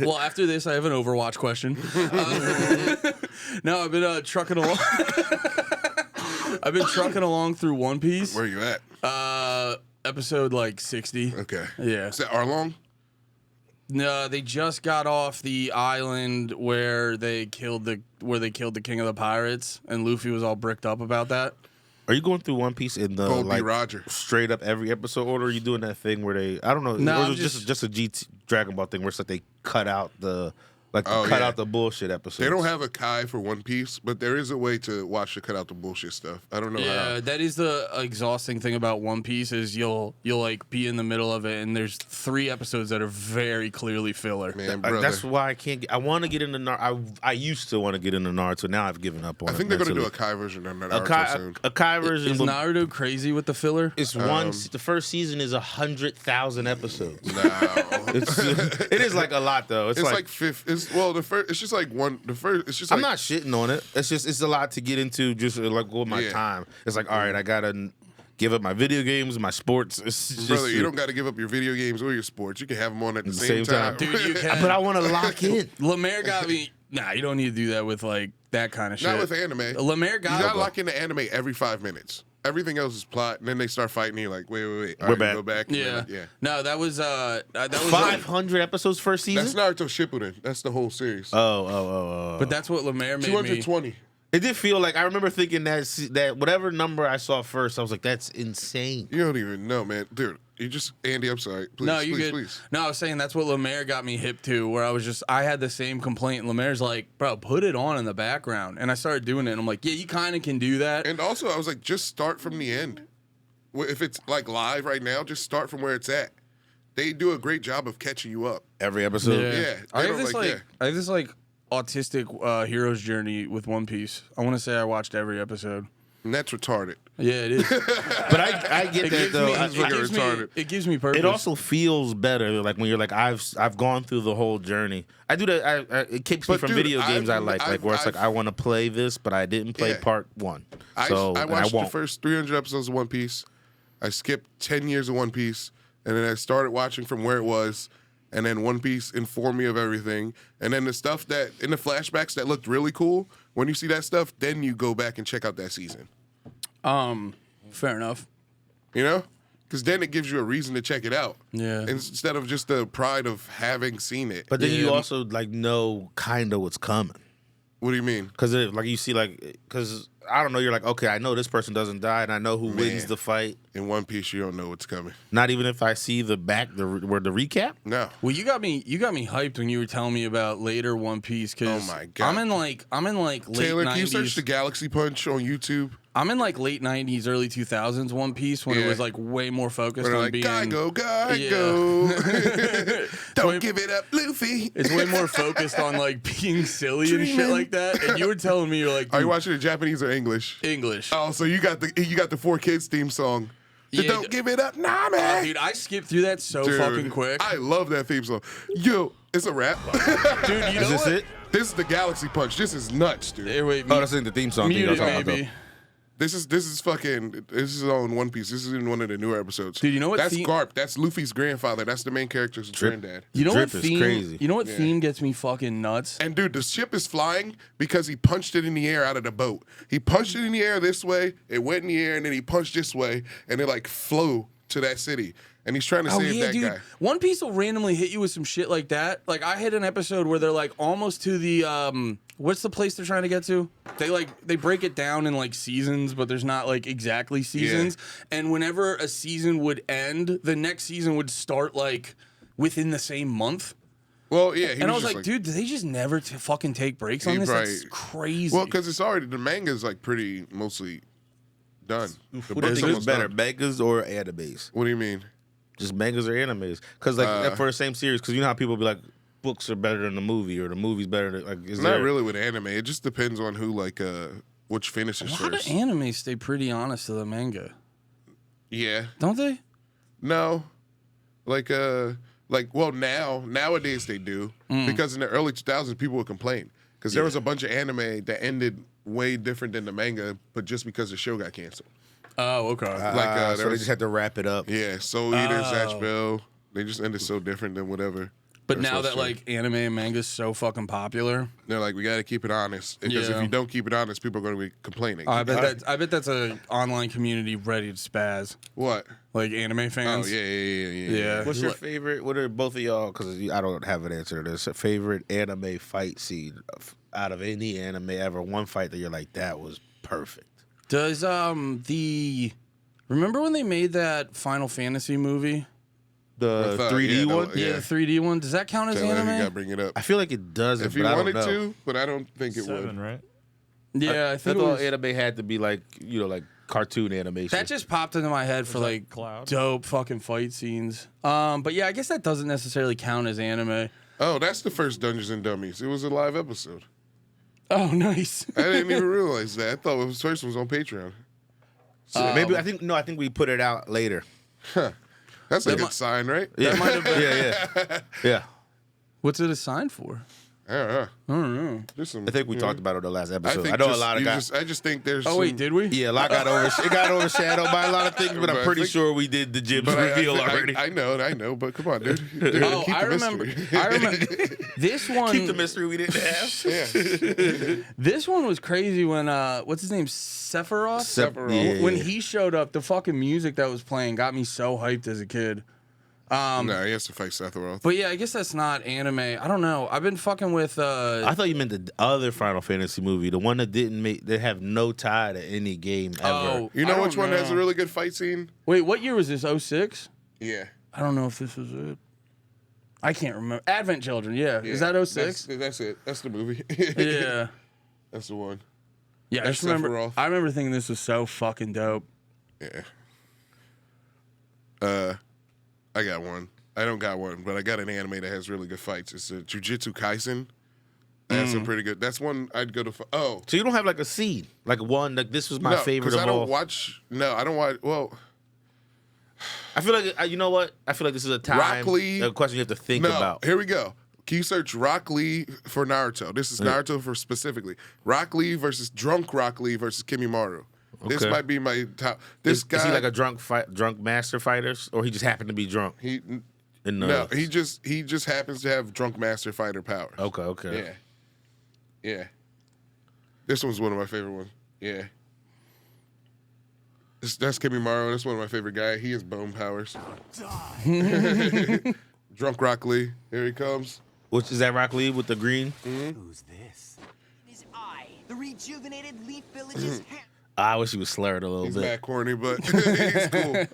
Well, after this, I have an Overwatch question. No, I've been trucking along. I've been trucking along through One Piece. Where you at? Episode like 60. Okay. Yeah. Is that Arlong? No, they just got off the island where they killed the king of the pirates, and Luffy was all bricked up about that. Are you going through One Piece in the Gold B. like Roger. straight up every episode order? Or are you doing that thing where they I don't know, No, or I'm was it just a GT Dragon Ball thing where it's like they cut out the out the bullshit episodes. They don't have a Kai for One Piece, but there is a way to watch to cut out the bullshit stuff. I don't know Yeah, how. that is the exhausting thing about One Piece is you'll like be in the middle of it, and there's 3 episodes that are very clearly filler. Man, brother. That's why I can't. I want to get into Naruto. I used to want to get into Naruto. Now I've given up on it. I think they're going to do mentally. a Kai version of a Naruto soon. Kai version. Is will- Naruto crazy with the filler? It's the first season is 100,000 episodes. No. It is like a lot though. It's, It's like, like fifth. The first. It's just like one. The first. It's just. I'm like, not shitting on it. It's a lot to get into. Just like with my Yeah. time. It's like all right, I gotta give up my video games, my sports. It's just, Brother, you don't got to give up your video games or your sports. You can have them on at the same same time. time. Dude, you can. But I want to lock in. LeMaire got me. Nah, you don't need to do that with like that kind of shit. Not with anime. LeMaire You got got to lock into anime every 5 minutes. everything else is plot, and then they start fighting. And you're like, wait. All We're right, back. Go back. And Yeah. then, yeah. No, that was 500 episodes first season. That's Naruto Shippuden. That's the whole series. But But that's what LeMaire made me. 220. it did feel like I remember thinking that whatever number I saw first, I was like, that's insane. You don't even know, man, dude. You just Andy. I'm sorry. Please, No, you please, good. please. No, I was saying that's what LeMaire got me hip to, where I had the same complaint. LeMaire's like, bro, put it on in the background. And I started doing it, and I'm like, yeah, you kind of can do that. And also, I was like, just start from the end. If it's like live right now, just start from where it's at. They do a great job of catching you up. Every episode. Yeah, I they have don't this like- I have this autistic hero's journey with One Piece. I want to say I watched every episode. And that's retarded. Yeah, it is. But I get that though. It gives me purpose. It also feels better, like when you're like, I've gone through the whole journey. I do that. It kicks me But from dude, video games I I've- like where it's like I want to play this, but I didn't play Yeah. part one. I So watched the won't. first 300 episodes of One Piece. I skipped 10 years of One Piece, and then I started watching from where it was, and then One Piece informed me of everything. And then the stuff that, in the flashbacks that looked really cool, when you see that stuff, then you go back and check out that season. Fair enough. You know? Because then it gives you a reason to check it out. Yeah. Instead of just the pride of having seen it. But then you Yeah. also like know kind of what's coming. What do you mean? Because like you see because I don't know, you're like, okay, I know this person doesn't die, and I know who wins Man. the fight. In One Piece, you don't know what's coming. Not even if I see the recap. No. Well, you got me hyped when you were telling me about later One Piece because Oh my God. I'm in like late Taylor, 90s. can you search the Galaxy Punch on YouTube? I'm in like late 90s, early 2000s One Piece when it Yeah. was like way more focused Where they're on like, being. Guy go. Yeah. Don't give it up, Luffy. It's way more focused on like being silly and shit Dreamin'. like that. And you were telling me you're like, Are you dude, watching it Japanese or English? English. Oh, so you got the 4 Kids theme song. Yeah, Don't give it up, nah, Oh, man. dude, I skipped through that so Dude, fucking quick. I love that theme song. Yo, it's a rap. Dude, you know Is this what? it? This is the Galaxy Punch. This is nuts, dude. Hey, wait, Oh, that's in the theme song. mute it, That's maybe. This is on One Piece. This is in one of the newer episodes. Dude, you know what That's theme- Garp. That's Luffy's grandfather. That's the main character's granddad. You know Drip what is theme? crazy. You know what theme gets me fucking nuts? And dude, the ship is flying because he punched it in the air out of the boat. He punched it in the air this way, it went in the air, and then he punched this way, and it like flew to that city. And he's trying to save that guy. One Piece will randomly hit you with some shit like that. Like I hit an episode where they're like almost to the what's the place they're trying to get to? They break it down in like seasons, but there's not like exactly seasons. And whenever a season would end, the next season would start like within the same month. Well, yeah. And I was like, dude, do they just never fucking take breaks on this? That's Right. crazy. Well, because it's already the manga's like pretty mostly done. The Who do you book's think is almost better, done. mangas or animes? What do you mean? Just mangas or animes? Because like for the same series, because you know how people be like, books are better than the movie, or the movie's better than like. Is Not there really with anime. It just depends on who which finishes a lot first. of anime stay pretty honest to the manga, Yeah. don't they? No. Nowadays they do. Because in the early 2000s people would complain. Because there was a bunch of anime that ended way different than the manga, but just because the show got canceled. Oh, okay. There so they was- just had to wrap it up. Yeah, Soul Eater, Zatch Bell, they just ended so different than whatever. But That's now what's that true. like anime and manga is so fucking popular, They're like, we got to keep it honest. Because Yeah. if you don't keep it honest, people are going to be complaining. I bet that's a online community ready to spaz. What? Like anime Oh, fans. yeah. What's your favorite? What are both of y'all? Because I don't have an answer to this. A favorite anime fight scene out of any anime ever? One fight that you're like, that was perfect. Does remember when they made that Final Fantasy movie? The With, 3D yeah, one. that- Yeah, Yeah. the 3D one. Does that count as You got to anime? bring it up. I feel like it does. If you but I don't wanted know. to, but I don't think it 7, would. right? Yeah, I I think it thought was, anime had to be like like cartoon animation. that just popped into my head for that like Cloud? dope fucking fight scenes. But yeah, I guess that doesn't necessarily count as anime. Oh, that's the first Dungeons and Dummies. It was a live episode. Oh, nice. I didn't even realize that. I thought it was first one was on Patreon. Maybe I think we put it out later. That's a That good mi- sign, right? Yeah, might have been- yeah. What's it assigned for? I don't know. I don't know. There's some, I think we you talked know, about it the last I episode. think I know just, a lot of you guys. just, I just think there's. Oh wait, some- did we? Yeah, a lot got it got overshadowed by a lot of things, but But I'm I pretty think- sure we did the Jibs But reveal already. I know, but come on, dude. Dude, Oh, keep I the remember. mystery. I remember this one. Keep the mystery we didn't have. Yeah. This one was crazy when what's his name, Sephiroth. Sephiroth. When he showed up, the fucking music that was playing got me so hyped as a kid. No, he has to fight Sephiroth. But yeah, I guess that's not anime. I don't know. I've been fucking with. I thought you meant the other Final Fantasy movie, the one that didn't make, that have no tie to any game ever. Oh, You I know don't which one has a know. really good fight scene? Wait, what year was this? 06? Yeah. I don't know if this was it. I can't remember. Advent Children, yeah. Is that 06? That's it. That's the movie. Yeah. That's the one. Yeah, I That's just remember. Sephiroth. I remember thinking this was so fucking dope. Yeah. I got one. I don't got one, but I got an anime that has really good fights. It's Jujutsu Kaisen. That's some pretty good. That's one I'd go to. Oh, So you don't have like a scene, like one, like this was my no, favorite because of I all. don't watch. No, I don't watch. Well, I feel like, you know what? I feel like this is a time, Rock Lee- a question you have to think no. about. Here we go. Can you search Rock Lee for Naruto? This is Naruto for specifically. Rock Lee versus Drunk Rock Lee versus Kimimaru. This Okay. might be my top. This Is, guy. is he like a drunk master fighters, or he just happened to be drunk? he In the, no. He just happens to have drunk master fighter powers. Okay. Yeah. Yeah. This one's one of my favorite ones. Yeah. That's Kimimaru. That's one of my favorite guys. He has bone powers. Drunk Rock Lee. Here he comes. Which is that Rock Lee with the green? Who's this? It is I, the rejuvenated Leaf Village's I wish he was slurred a little He's bit. mad corny, but he's cool.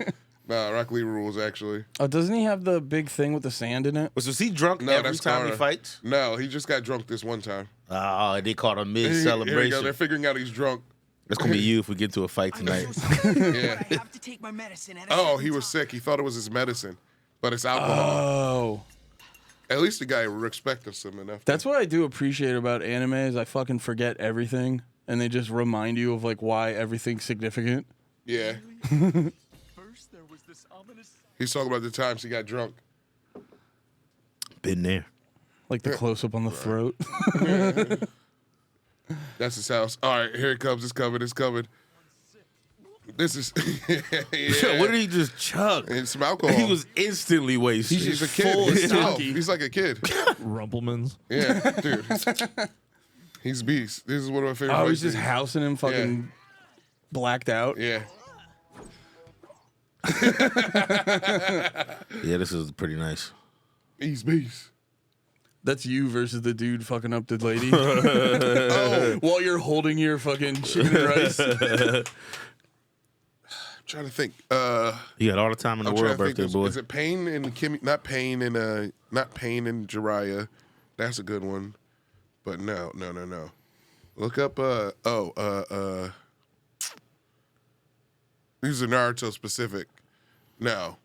Nah, Rock Lee rules, actually. Oh, doesn't he have the big thing with the sand in it? Was he drunk No, every that's time he Kara. fights? No, he just got drunk this one time. Oh, they caught him Here we go. mid-celebration. They're figuring out he's drunk. That's going to be you if we get to a fight tonight. Yeah. I have to take my medicine at a Oh, certain he was time. sick. He thought it was his medicine, but it's alcohol. Oh. At least the guy respects him enough. That's what I do appreciate about anime is I fucking forget everything and they just remind you of like why everything's significant. Yeah. First, there was this ominous. He's talking about the times he got drunk. Been there. Like the close up on the throat. That's his house. All right, here it comes. It's coming. It's coming. This is. Yo, what did he just chug? And some alcohol. He was instantly wasted. He's a kid. full He's of 12. sake. He's like a kid. Rumplemans. Yeah, dude. He's beast. This is one of my favorite. Oh, fight he's just scenes. housing him fucking blacked out. Yeah. Yeah, this is pretty nice. He's beast. That's you versus the dude fucking up the lady. Oh, while you're holding your fucking chicken and rice. I'm trying to think. You got all the time in the I'm trying world, to think. birthday boy. Is it Pain and Kimmy? Not Pain and Jiraiya. That's a good one. But no. Look up. These are Naruto specific. No.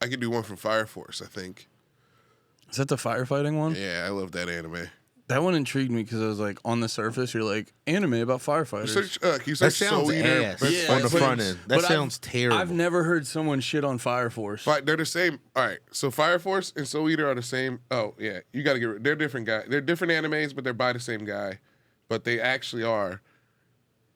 I could do one from Fire Force, I think. Is that the firefighting one? Yeah, I love that anime. That one intrigued me because I was like, on the surface, you're like, anime about firefighters. Search, can you That search sounds Soul Eater? ass Best on the fight front scenes? end. That But sounds terrible. I've never heard someone shit on Fire Force. They're the same. All right, so Fire Force and Soul Eater are the same. Oh yeah, you got to get. They're different guys. They're different animes, but they're by the same guy. But they actually are.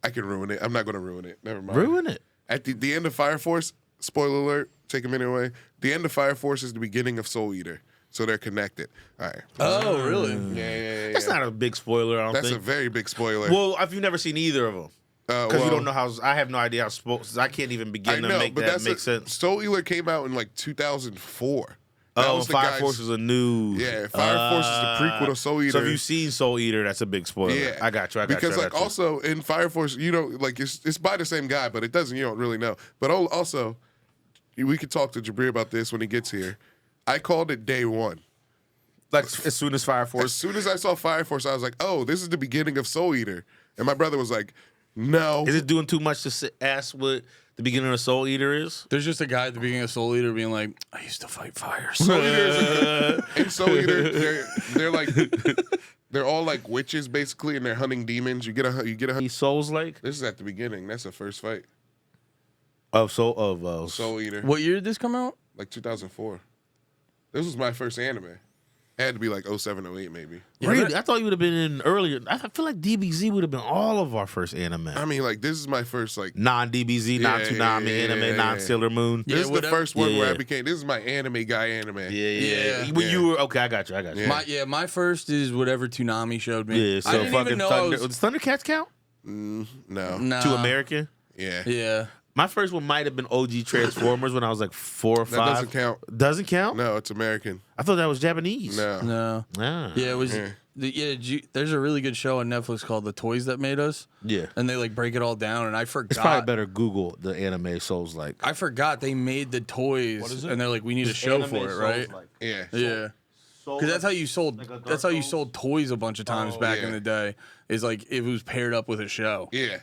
I can ruin it. I'm not going to ruin it. Never mind. Ruin it. At the end of Fire Force, spoiler alert. Take a minute away. The end of Fire Force is the beginning of Soul Eater, so they're connected. All right. Oh, really? Yeah. That's not a big spoiler, I don't That's a think. very big spoiler. Well, if you've never seen either of them. Because well, you don't know how. I have no idea how. I can't even I begin know, to make but that that's make sense. Soul Eater came out in like 2004. That Oh, was the Fire guys- Force is a new. Yeah, Fire Force is the prequel to Soul Eater. So if you've seen Soul Eater, that's a big spoiler. Yeah, I got you. Because like also in Fire Force, you know, like it's by the same guy, but it doesn't. You don't really know. But also, we could talk to Jabri about this when he gets here. I called it day one. like as soon as Fire As Force. soon as I saw Fire Force, I was like, "Oh, this is the beginning of Soul Eater." And my brother was like, "No." Is it doing too much to ask what the beginning of Soul Eater is? There's just a guy at the beginning of Soul Eater being like, I used to fight fires. Soul Eater is in Soul Eater, they're like they're all like witches basically, and they're hunting demons. You get a. These Souls like This is at the beginning. That's the first fight. of Soul Soul Eater. What year did this come out? Like 2004. This was my first anime. It had to be like 07, 08 maybe. Really? I thought you would have been in earlier. I feel like DBZ would have been all of our first anime. I mean, like, this is my first, like... Non-DBZ, non-Toonami anime, non-Sailor Moon. This is the first one where I Yeah. became... This is my anime guy anime. Yeah. When you were... Okay, I got you. My first is whatever Toonami showed me. Yeah, so I didn't fucking even know Thunder... I was... Does Thundercats count? No. To American? Yeah. Yeah. My first one might have been OG Transformers when I was like 4 or 5. That doesn't count. Doesn't count? No, it's American. I thought that was Japanese. No. No. Yeah, it was. There's a really good show on Netflix called The Toys That Made Us. Yeah. And they like break it all down, and I forgot. It's probably better Google the anime Souls like. I forgot they made the toys, and they're like, we need a show for it, right? Yeah. Yeah. Because that's how you sold. That's how you sold toys a bunch of times back in the day. Is like if it was paired up with a show. Yeah.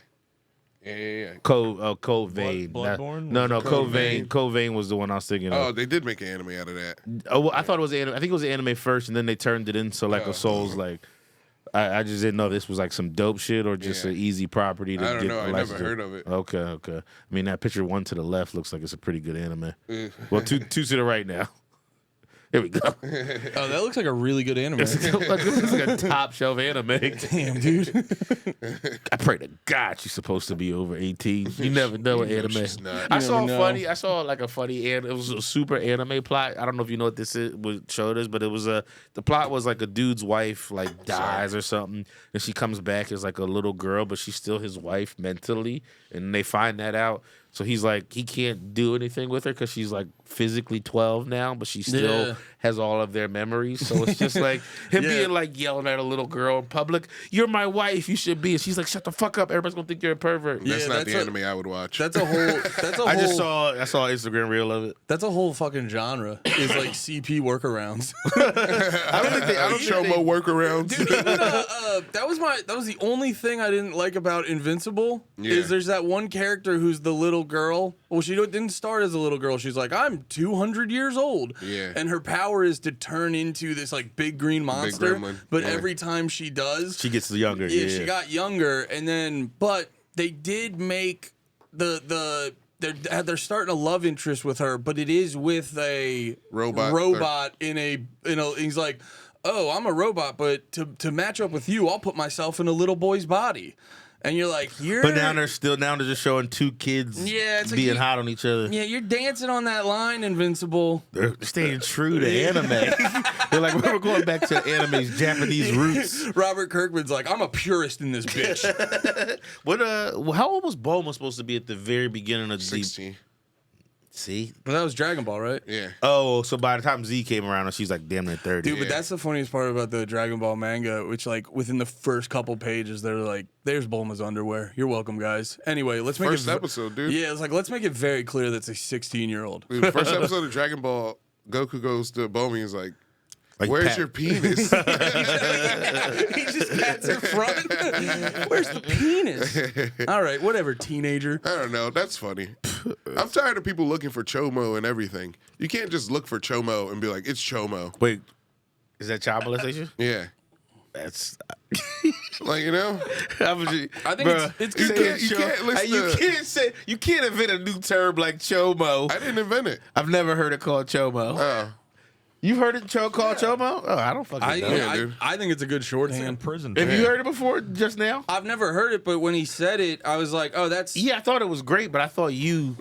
Yeah. Code Vein. Bloodborne? No, Code Vein. Vein. Code Vein was the one I was thinking Oh, of. they did make an anime out of that. Oh, well, I thought it was anime. I think it was anime first, and then they turned it into like a Souls like. I just didn't know this was like some dope shit or just an easy property to I don't get know. I licensed never to. heard of it. Okay. I mean, that picture one to the left looks like it's a pretty good anime. Well, two to the right now. Here we go. Oh, that looks like a really good anime. This looks like a top shelf anime. Damn, dude. I pray to God she's supposed to be over 18. You never know what anime. she's not. I You saw never know. funny. I saw like a funny it was a super anime plot. I don't know if you know what this is. What show it is, but it was the plot was like a dude's wife like dies or something, and she comes back as like a little girl, but she's still his wife mentally, and they find that out. So he's like, he can't do anything with her because she's like physically 12 now, but she still has all of their memories. So it's just like him being like yelling at a little girl in public, "You're my wife, you should be." And she's like, "Shut the fuck up. Everybody's going to think you're a pervert." That's not that's the a- anime I would watch. That's a whole. That's a whole. I saw an Instagram reel of it. That's a whole fucking genre. Is like CP workarounds. I don't think they, I don't show think more workarounds. Dude, even, that was the only thing I didn't like about Invincible. Yeah. Is there's that one character who's the little girl. Well, she didn't start as a little girl. She's like, I'm 200 years old. Yeah. And her power is to turn into this like big green monster. gremlin. But Yeah. every time she does, she gets younger. yeah, she got younger. And then, but they did make they're starting a love interest with her, but it is with a Robot. in a he's like, oh, I'm a robot, but to match up with you, I'll put myself in a little boy's body. And you're like, But now they're just showing two kids Yeah, it's like being you- hot on each other. yeah, you're dancing on that line, Invincible. They're staying true to anime. They're like, we're going back to anime's Japanese roots. Robert Kirkman's like, I'm a purist in this bitch. How old was Bulma supposed to be at the very beginning of Z? 16. See? Well, that was Dragon Ball, right? Yeah. Oh, so by the time Z came around, she's like damn near 30. Dude, but that's the funniest part about the Dragon Ball manga, which like within the first couple pages, they're like, "There's Bulma's underwear. You're welcome, guys." Anyway, let's make First it episode, dude. Yeah, it's like let's make it very clear that's a 16-year-old. Dude, first episode of Dragon Ball, Goku goes to Bulma and he's like, where's Pat- your penis? He just pats her front. Where's the penis? All right, whatever, teenager. I don't know. That's funny. I'm tired of people looking for Chomo and everything. You can't just look for Chomo and be like, it's Chomo. Wait, is that child molestation? Yeah. That's. Like, you know? I think it's good. You can't invent a new term like chomo. I didn't invent it. I've never heard it called chomo. Oh. You've heard it called chomo? Oh, I don't fucking know. Yeah, dude. I think it's a good shorthand. Prison. Have you heard it before just now? I've never heard it, but when he said it, I was like, "Oh, that's Yeah, I thought it was great, but I thought you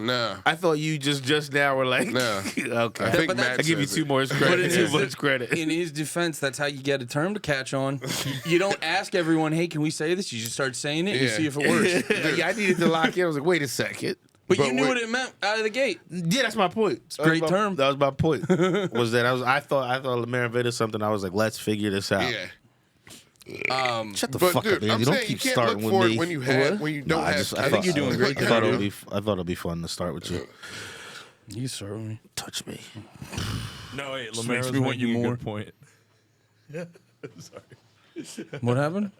just now were like, No. okay. I think but Matt I give you says too it. much But credit. it Too is- much credit. In his defense, that's how you get a term to catch on. You don't ask everyone, "Hey, can we say this?" You just start saying it and you Yeah. see if it works. Yeah, I needed to lock in. I was like, wait a second. But But you knew wait. what it meant out of the gate. Yeah, that's my point. It's a great term. That was my point. Was that I thought LeMaire invented something. I was like, let's figure this out. Yeah. Shut the But fuck dude, up, Andy. I'm Don't saying you keep can't starting look with for me. it when you don't Nah, have. I think you're doing great. I thought it'll be fun to start with you. You serve me. Touch me. No, wait, Just LeMaire makes was me want you making a more. good point. What happened?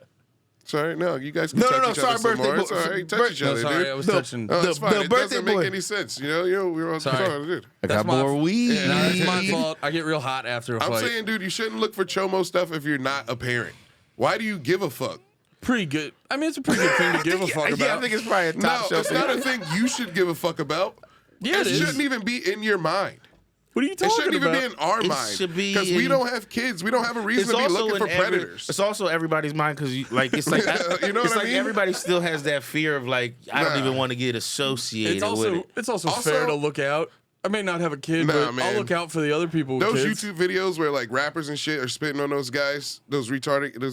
Sorry, no, you guys can No, touch no, each sorry, other some birthday more. boy. It's all right. Touch Bir- each No, other, sorry, dude. I was touching. Oh, it's the fine. It birthday doesn't boy. make any sense. You know, we're all Sorry. sorry, dude. I got my- more weed. Yeah, no, it's my fault. I get real hot after a I'm fight. saying, dude, you shouldn't look for Chomo stuff if you're not a parent. Why do you give a fuck? Pretty good. I mean, it's a pretty good thing to give a fuck about. Yeah, I think it's probably a No, top shelf. it's not a thing you should give a fuck about. Yeah, it it is. shouldn't even be in your mind. What are you It talking shouldn't even about? be in our It mind should be because we in- don't have kids. We don't have a reason to be looking for predators. It's also everybody's mind because it's like You know it's what I like mean? everybody still has that fear of like I don't even want to get associated with it. It's also Also- fair to look out. I may not have a kid, Nah, but I'll man. look out for the other people with Those kids. YouTube videos where like rappers and shit are spitting on those guys, those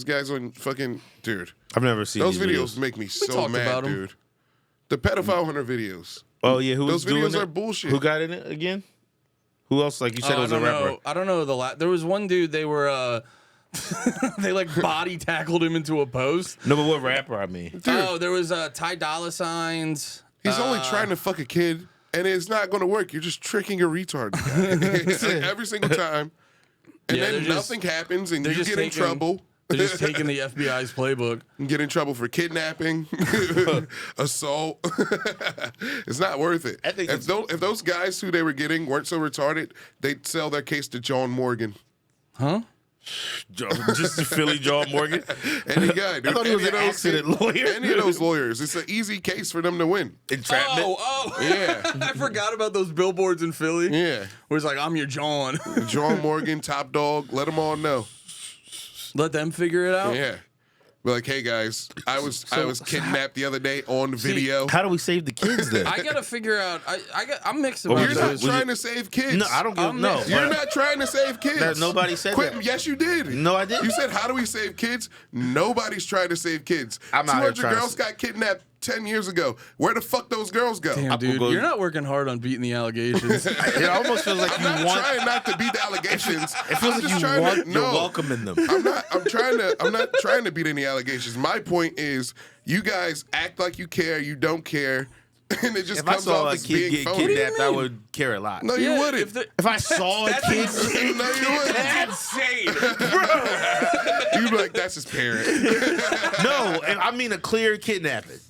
guys on fucking dude. I've never seen Those these videos make me so talked mad, about 'em. dude. The pedophile hunter videos. Oh yeah, who Those was doing videos are it? bullshit. Who got in it again? Who else? Like you said, it I was a don't rapper. know. I don't know there was one dude. They were they like body tackled him into a post. No, but what rapper? I mean, Oh, there was Ty Dolla Signs. He's only trying to fuck a kid, and it's not going to work. You're just tricking a retard like, every single time, and Yeah, then they're just- nothing happens, and they're you just get in taking- trouble. They're just taking the FBI's playbook. You get in trouble for kidnapping, assault. It's not worth it. I think if those guys who they were getting weren't so retarded, they'd sell their case to John Morgan. just Philly John Morgan. Any guy, dude. I thought he was Any an of those- accident lawyer. Any of those lawyers. It's an easy case for them to win. Entrapment. Oh, Yeah. I forgot about those billboards in Philly. Yeah. Where it's like, I'm your John. John Morgan, Top Dog, let them all know. Let them figure it out. Yeah. Be like, hey guys, I was kidnapped the other day on video. How do we save the kids then? I gotta figure out. I'm mixed Well, about You're not this. trying to save kids. no, I don't give no. You're not trying to save kids. That nobody said Quit. that. Yes, you did. No, I didn't. You said, how do we save kids? Nobody's trying to save kids. I'm out here 200 trying to girls got kidnapped 10 years ago. Where the fuck those girls go? Damn, dude, go- you're not working hard on beating the allegations. It almost feels like I'm you not want. trying not to beat the allegations. It feels like you want. You're welcoming them. I'm not trying to beat any allegations. My point is, you guys act like you care. You don't care, and it just If I comes saw off a as kid being get phony. kidnapped, I would care a lot. No, you wouldn't. If I saw a kid, No, you wouldn't. insane. You'd be like, that's his parent. no, and I mean a clear kidnapping.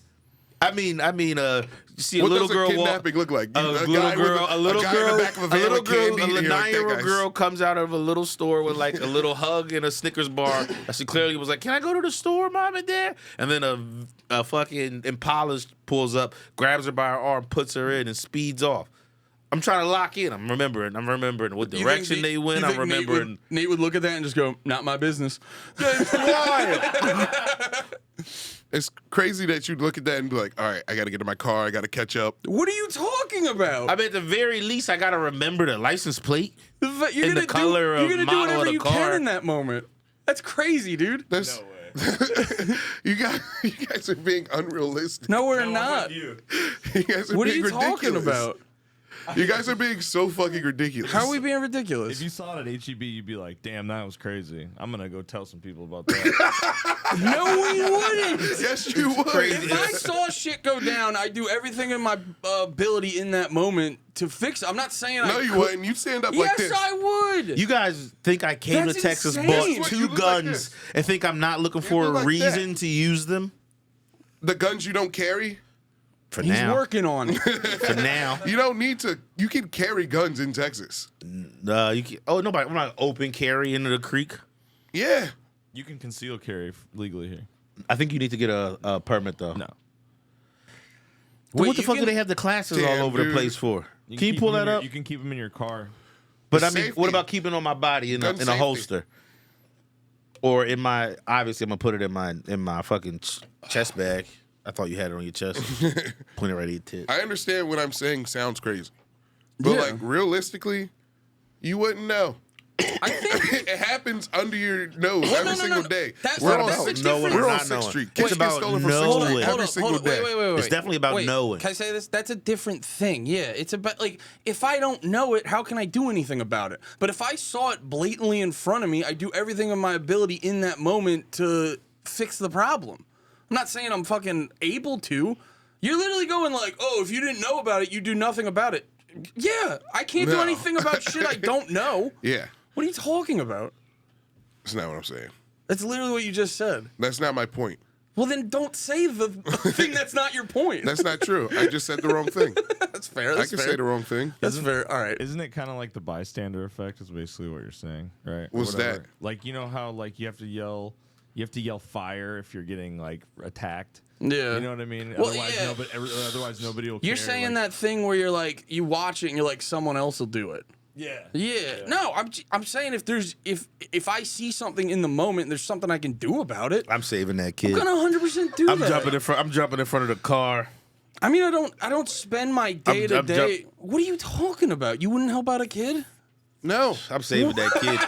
I mean, you see a What little does girl a kidnapping look like? A little girl, a little girl, a 9-year-old girl comes out of a little store with like a little hug and a Snickers bar. And she clearly was like, "Can I go to the store, mom and dad?" And then a fucking Impala pulls up, grabs her by her arm, puts her in, and speeds off. I'm trying to lock in. I'm remembering what direction they went. I'm remembering. Nate would look at that and just go, "Not my business." It's crazy that you'd look at that and be like, all right, I got to get in my car. I got to catch up. What are you talking about? I mean, at the very least, I gotta remember the license plate. You're in the color you're of gonna do model of whatever the you car. can in that moment. That's crazy, dude. That's, you guys are being unrealistic. No, we're not. You guys are What are being you talking ridiculous. about? You guys are being so fucking ridiculous. How are we being ridiculous? If you saw it at HEB, you'd be like, "Damn, that was crazy. I'm gonna go tell some people about that." No, we wouldn't. Yes, you would. If I saw shit go down, I'd do everything in my ability in that moment to fix it. I'm not saying No, I you could. wouldn't. You'd stand up like Yes, this. I would. You guys think I came That's to Texas, insane. bought That's what you two look like guns, this. and think I'm not looking for look a like reason that. to use them? The guns you don't carry, For He's now. working on it. For now. you don't need to. You can carry guns in Texas. You can, nobody. I'm not open carry into the creek. Yeah. You can conceal carry legally here. I think you need to get a permit though. No. What Wait, the you fuck can- do they have the classes Damn, all over the dude. place for? Can you keep pull them that in up? You can keep them in your car. But I mean, Safety. what about keeping on my body in Gun a safety. holster? Or in my, obviously I'm gonna put it in my fucking chest bag. I thought you had it on your chest. Point it right at your tit. I understand what I'm saying sounds crazy. But, Yeah. like, realistically, you wouldn't know. I think It happens under your nose Well, every no, single no. day. That's We're not on about 6th knowing or We're on not 6th knowing. Street. It's Kids get about stolen from knowing. 6th Hold Street on, every single day. Wait. It's definitely about Wait, knowing. Can I say this? That's a different thing. Yeah, it's about like if I don't know it, how can I do anything about it? But if I saw it blatantly in front of me, I do everything in my ability in that moment to fix the problem. I'm not saying I'm fucking able to. You're literally going like, oh, if you didn't know about it, you do nothing about it. Yeah, I can't do No. anything about shit I don't know. Yeah. What are you talking about? That's not what I'm saying. That's literally what you just said. That's not my point. Well, then don't say the thing that's not your point. That's not true. I just said the wrong thing. That's fair. I That's can fair. say the wrong thing. That's fair. All right. Isn't it kind of like the bystander effect? Is basically what you're saying, right? Or What's whatever. that? Like, you know how like you have to yell fire if you're getting like attacked. Yeah. You know what I mean? Well, otherwise, yeah. otherwise nobody will. You're care, saying like, that thing where you're like, you watch it and you're like, someone else will do it. Yeah. No, I'm saying if I see something in the moment, and there's something I can do about it. I'm saving that kid. I'm gonna 100% do that. I'm jumping in front of the car. I mean, I don't spend my day to day. What are you talking about? You wouldn't help out a kid? No. I'm saving that kid.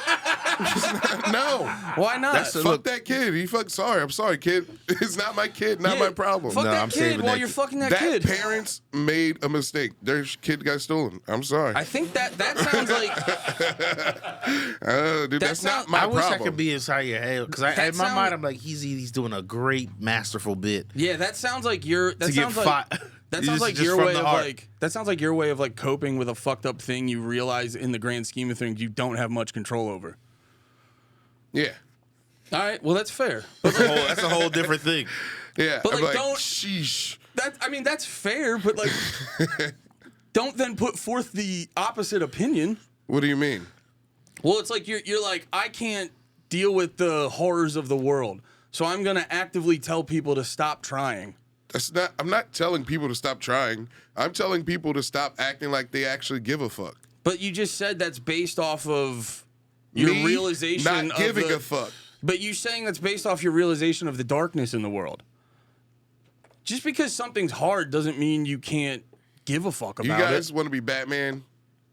No. Why not? Fuck that kid. Sorry. I'm sorry, kid. It's not my kid, not my problem. Fuck that I'm kid saving while that you're kid. fucking that That kid. parents made a mistake. Their kid got stolen. I'm sorry. I think that sounds like. Dude, that's not my I problem. wish I could be inside your head because in my mind I'm like he's doing a great masterful bit. Yeah, that sounds like your. That To sounds get like. fi- That It's sounds like just your from way the of heart. like. That sounds like your way of like coping with a fucked up thing you realize in the grand scheme of things you don't have much control over. Yeah. All right, well that's fair. That's a whole different thing. Yeah. But, I'm like, like, don't- sheesh. That's fair, but like, don't then put forth the opposite opinion. What do you mean? Well, it's like you're like, I can't deal with the horrors of the world, so I'm gonna actively tell people to stop trying. I'm not telling people to stop trying. I'm telling people to stop acting like they actually give a fuck. But you just said that's based off of your Me realization not giving of the, a fuck. But you saying that's based off your realization of the darkness in the world. Just because something's hard doesn't mean you can't give a fuck You about guys it. want to be Batman?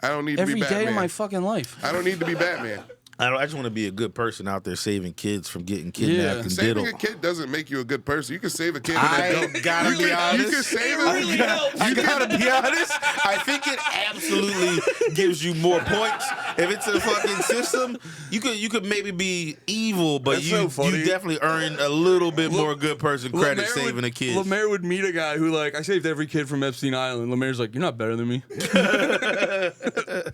I don't need to Every be Batman. day of my fucking life. I don't need to be Batman. I just want to be a good person out there saving kids from getting kidnapped and Saving diddled. a kid doesn't make you a good person. You can save a kid and I then go. gotta be honest. You can save It really it. helps. I gotta be honest. I think it absolutely gives you more points. If it's a fucking system, you could maybe be evil, but That's so funny. you definitely earn a little bit more good person credit LeMaire saving a kid. LeMaire would meet a guy who like, I saved every kid from Epstein Island. LeMaire's like, you're not better than me.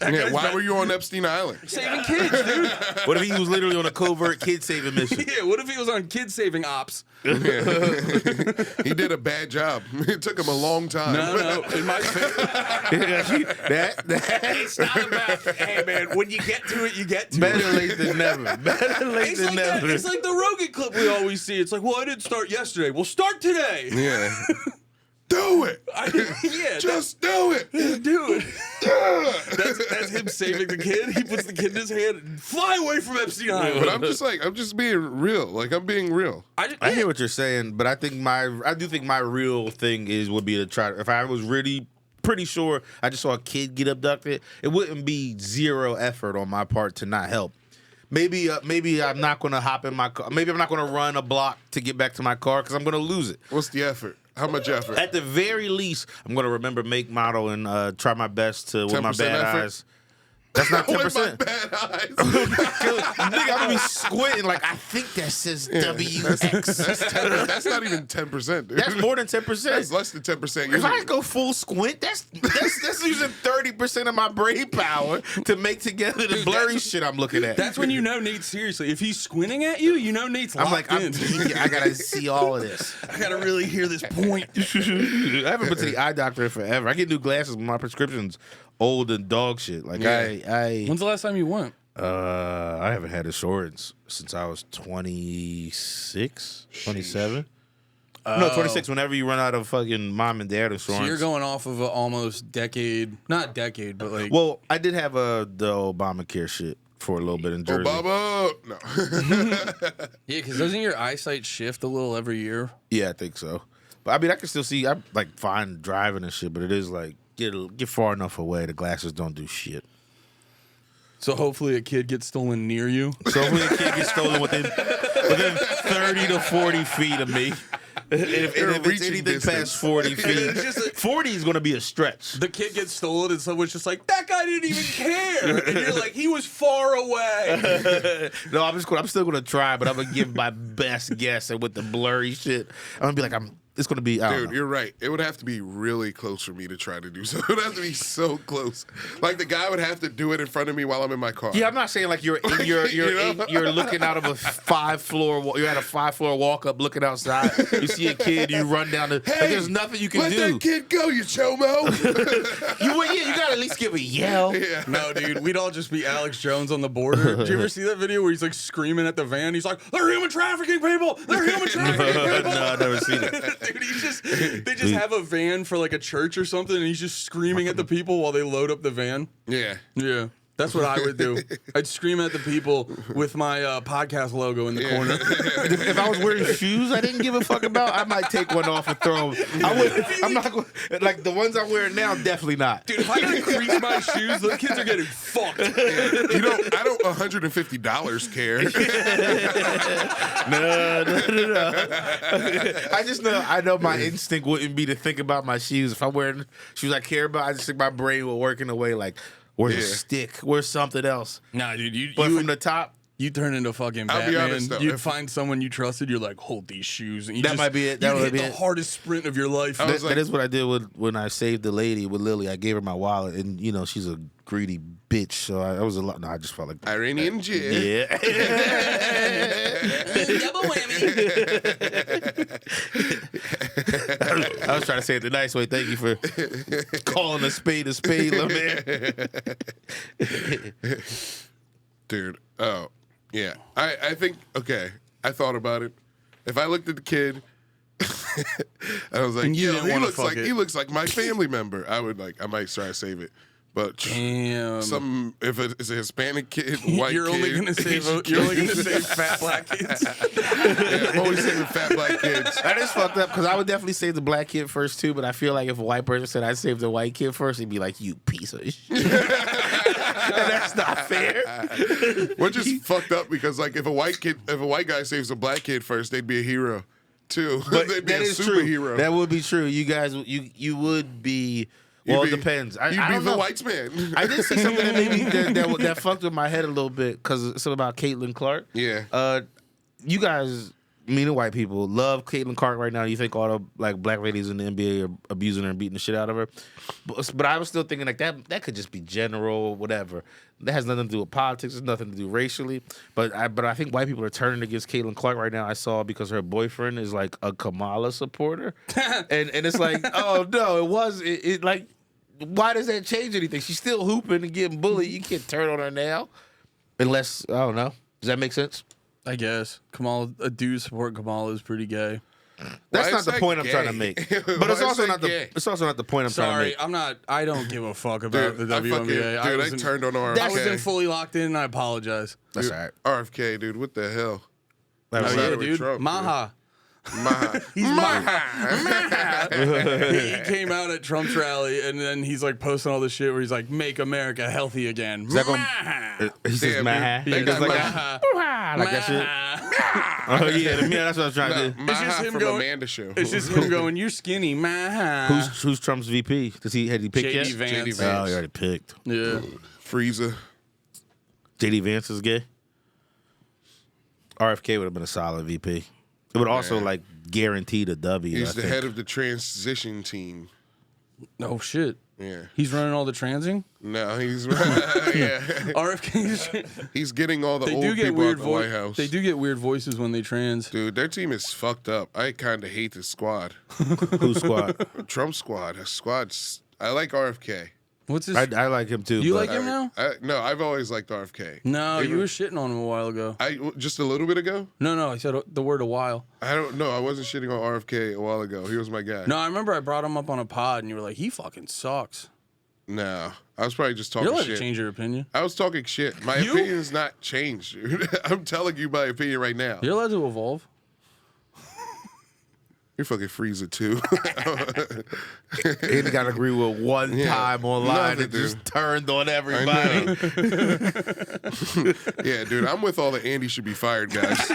Yeah, why were you on Epstein Island? Saving kids, dude. What if he was literally on a covert kid saving mission? Yeah, what if he was on kid saving ops? He did a bad job. It took him a long time. No. In my It's not about, hey man, when you get to it, you get to Better it. late than never. Better late It's than like, that. never. It's like the Rogan clip we always see. It's like, well, I didn't start yesterday. Well, start today. Yeah. Do it. Yeah, Just do it. do it. That's him saving the kid. He puts the kid in his hand and fly away from Epstein Island. But I'm just being real. Like, I'm being real. I hear what you're saying, but I do think my real thing would be to try. If I was really pretty sure I just saw a kid get abducted, it wouldn't be zero effort on my part to not help. Maybe I'm not gonna hop in my car. Maybe I'm not gonna run a block to get back to my car because I'm gonna lose it. What's the effort? How much effort? At the very least, I'm gonna remember make, model, and try my best to with my 10% bad effort? eyes. That's not 10%. With my bad eyes. Nigga, I'm gonna be squinting like I think that says WX. That's not even 10%, dude. That's more than 10%. That's less than 10%. If I go full squint, that's using 30% of my brain power to make together the blurry shit I'm looking at. That's when you know Nate's seriously. If he's squinting at you, you know Nate's I'm locked like, in. I gotta see all of this. I gotta really hear this point. I haven't been to the eye doctor in forever. I get new glasses, but my prescription's old and dog shit. Like When's the last time you went? I haven't had insurance since I was 26, 27. No, 26. Whenever you run out of fucking mom and dad insurance. So you're going off of an almost decade, not decade, but like. Well, I did have the Obamacare shit for a little bit in Jersey. Obama. No. Yeah, because doesn't your eyesight shift a little every year? Yeah, I think so. But I mean, I can still see. I'm like fine driving and shit, but it is like get far enough away. The glasses don't do shit. So hopefully a kid gets stolen near you. So hopefully a kid gets stolen within 30 to 40 feet of me. If it's reaching anything distance. past 40 feet, It's just 40 is going to be a stretch. The kid gets stolen and someone's just like, that guy didn't even care. And you're like, he was far away. No, I'm still going to try, but I'm going to give my best guess. And with the blurry shit, I'm going to be like, it's going to be, I don't Dude, know. you're right. It would have to be really close for me to try to do so. It would have to be so close. Like the guy would have to do it in front of me while I'm in my car. Yeah, I'm not saying like you're you're looking out of a 5-floor. You're at a 5-floor walk up, looking outside. You see a kid, you run down the. Hey, like, there's nothing you can let do. that kid go, you chomo. You gotta at least give a yell. Yeah. No, dude, we'd all just be Alex Jones on the border. Did you ever see that video where he's like screaming at the van? He's like, they're human trafficking people! They're human trafficking people! No, I've never seen it. Dude, they just have a van for like a church or something, and he's just screaming at the people while they load up the van. Yeah. Yeah. That's what I would do. I'd scream at the people with my podcast logo in the corner. If I was wearing shoes I didn't give a fuck about, I might take one off and throw them. I'm not going like the ones I'm wearing now. Definitely not. Dude, if I gotta crease my shoes, those kids are getting fucked. You know, I don't $150 care. No. I know my instinct wouldn't be to think about my shoes. If I'm wearing shoes I care about, I just think my brain will work in a way like, where's a stick? Where's something else? Nah, dude, But from the top, you turn into fucking I'll Batman. be honest, though, You find someone you trusted. You're like, hold these shoes. And you That might be it. That you might hit be the it. hardest sprint of your life. that is what I did when I saved the lady with Lily. I gave her my wallet, and you know she's a greedy bitch. So I was a lot. No, I just felt like Iranian jig. yeah. Double whammy. I was trying to say it the nice way. Thank you for calling a spade, LeMaire. Dude, oh, yeah. I think, okay, I thought about it. If I looked at the kid, I was like, And you yo, didn't wanna fuck it. he looks like my family member. I might try to save it. But Damn. if it's a Hispanic kid, white You're kid, only gonna save Asian you're only kid. gonna save fat black kids. Yeah, I'm always saving fat black kids. That is fucked up because I would definitely save the black kid first too. But I feel like if a white person said I'd save the white kid first, he'd be like, "You piece of shit." And that's not fair. We're just fucked up because like if a white guy saves a black kid first, they'd be a hero too. But They'd be that a is true. superhero. That would be true. You guys, you would be. Well, it depends. I You'd don't be the know. white man. I did see something that maybe that fucked with my head a little bit because it's something about Caitlin Clark. Yeah. You guys, me and white people, love Caitlin Clark right now. You think all the like black ladies in the NBA are abusing her and beating the shit out of her, but I was still thinking like that could just be general, whatever. That has nothing to do with politics. It's nothing to do racially. But I think white people are turning against Caitlin Clark right now. I saw because her boyfriend is like a Kamala supporter, and it's like, oh no, it like. Why does that change anything? She's still hooping and getting bullied. You can't turn on her now. Unless, I don't know. Does that make sense? I guess Kamala, a dude supporting Kamala is pretty gay. That's Why not is the that point I'm gay? trying to make. But Why it's is also that not gay? the point I'm trying to Sorry, make. I don't give a fuck about Dude, the I WNBA. fucking, I turned on RFK. I wasn't fully locked in, and I apologize. That's Dude, all right. RFK, dude, what the hell? Oh Outside yeah, of dude. Trump, Maha. Maha. He's Maha. He came out at Trump's rally, and then he's like posting all this shit where he's like, "Make America healthy again." Is that Maha. He says, Damn, "Maha." dude. He goes like Maha. that. Like that shit. Maha. Oh yeah, that's what I was trying to do. Maha just him from going- Amanda Show. It's just him going, "You're skinny, Maha." Who's Trump's VP? Had he picked JD yet? Vance. JD Oh, Vance. he already picked. Yeah. Frieza. JD Vance is gay. RFK would have been a solid VP. It would also Man. like guarantee the W. He's I the think. head of the transition team. Oh shit. Yeah. He's running all the transing. No, he's yeah. RFK. He's getting all the They old do get people weird out the White House. They do get weird voices when they trans. Dude, their team is fucked up. I kind of hate this squad. Who's squad? Trump squad. Squad's. I like RFK. What's this? I like him too. You but like him now? No, I've always liked RFK. No, Even- you were shitting on him a while ago. just a little bit ago. No, I said the word a while. I don't know. I wasn't shitting on RFK a while ago. He was my guy. No, I remember I brought him up on a pod, and you were like, "He fucking sucks." No, I was probably just talking You're allowed shit. to change your opinion. I was talking shit. My You? opinion's not changed, dude. I'm telling you my opinion right now. You're allowed to evolve. You're fucking Frieza too. He got to agree with one Yeah. time online. Nothing, It just dude. turned on everybody. Yeah, dude, I'm with all the Andy should be fired guys.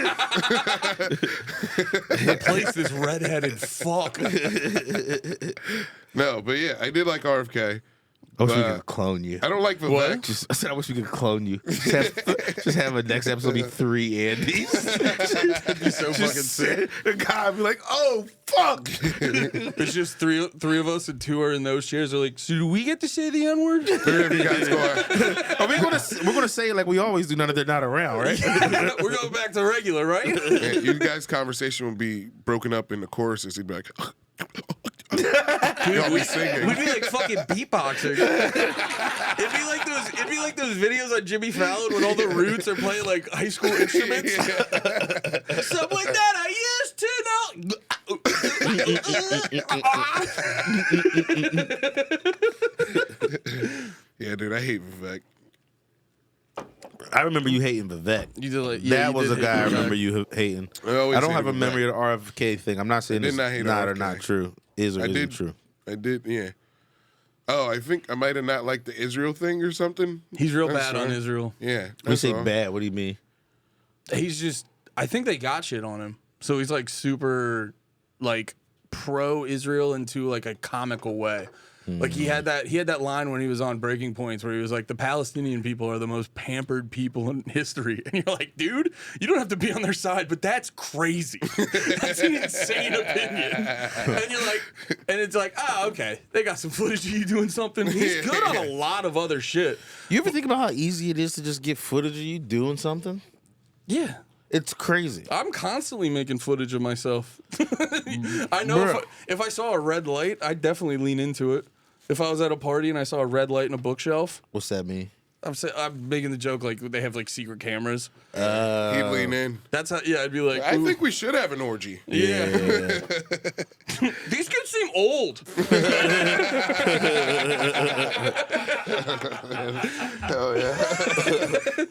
Replace this redheaded fuck. No, but yeah, I did like RFK. I wish we But could clone you. I don't like Vivek. I said I wish we could clone you. Just have a next episode be 3 Andys. That'd be so fucking sick. The guy would be like, "Oh fuck!" It's just three of us, and 2 are in those chairs. They're like, "So do we get to say the N word?" Three of you guys go out. Are we we're gonna say it like we always do. None of they're not around, right? We're going back to regular, right? Yeah, you guys' conversation would be broken up into choruses. He'd be like, y'all be singing. We'd be like fucking beatboxing. It'd be like those videos on Jimmy Fallon when all the Roots are playing like high school instruments. Someone that I used to know. Yeah, dude, I hate Vivek. I remember you hating Vivek. You did like That was a guy I remember you hating. I always I don't have hated a memory Vivek. of the RFK thing. I'm not saying I did it's not hate not or RFK. not true. Is or I isn't did. true. I did, yeah. Oh, I think I might have not liked the Israel thing or something. He's real That's bad on all. Israel. Yeah. When you that's say all. bad, what do you mean? He's just. I think they got shit on him, so he's like super, like pro-Israel into like a comical way. Like he had that line when he was on Breaking Points where he was like, the Palestinian people are the most pampered people in history. And you're like, dude, you don't have to be on their side, but that's crazy. That's an insane opinion. And you're like, and it's like, oh, okay. They got some footage of you doing something. He's good on a lot of other shit. You ever think about how easy it is to just get footage of you doing something? Yeah. It's crazy. I'm constantly making footage of myself. I know Bruh. if I saw a red light, I'd definitely lean into it. If I was at a party and I saw a red light in a bookshelf, What's that mean? I'm making the joke like they have like secret cameras. He'd lean in. That's how. Yeah, I'd be like, I ooh, think we should have an orgy. yeah. These kids seem old. Hell yeah.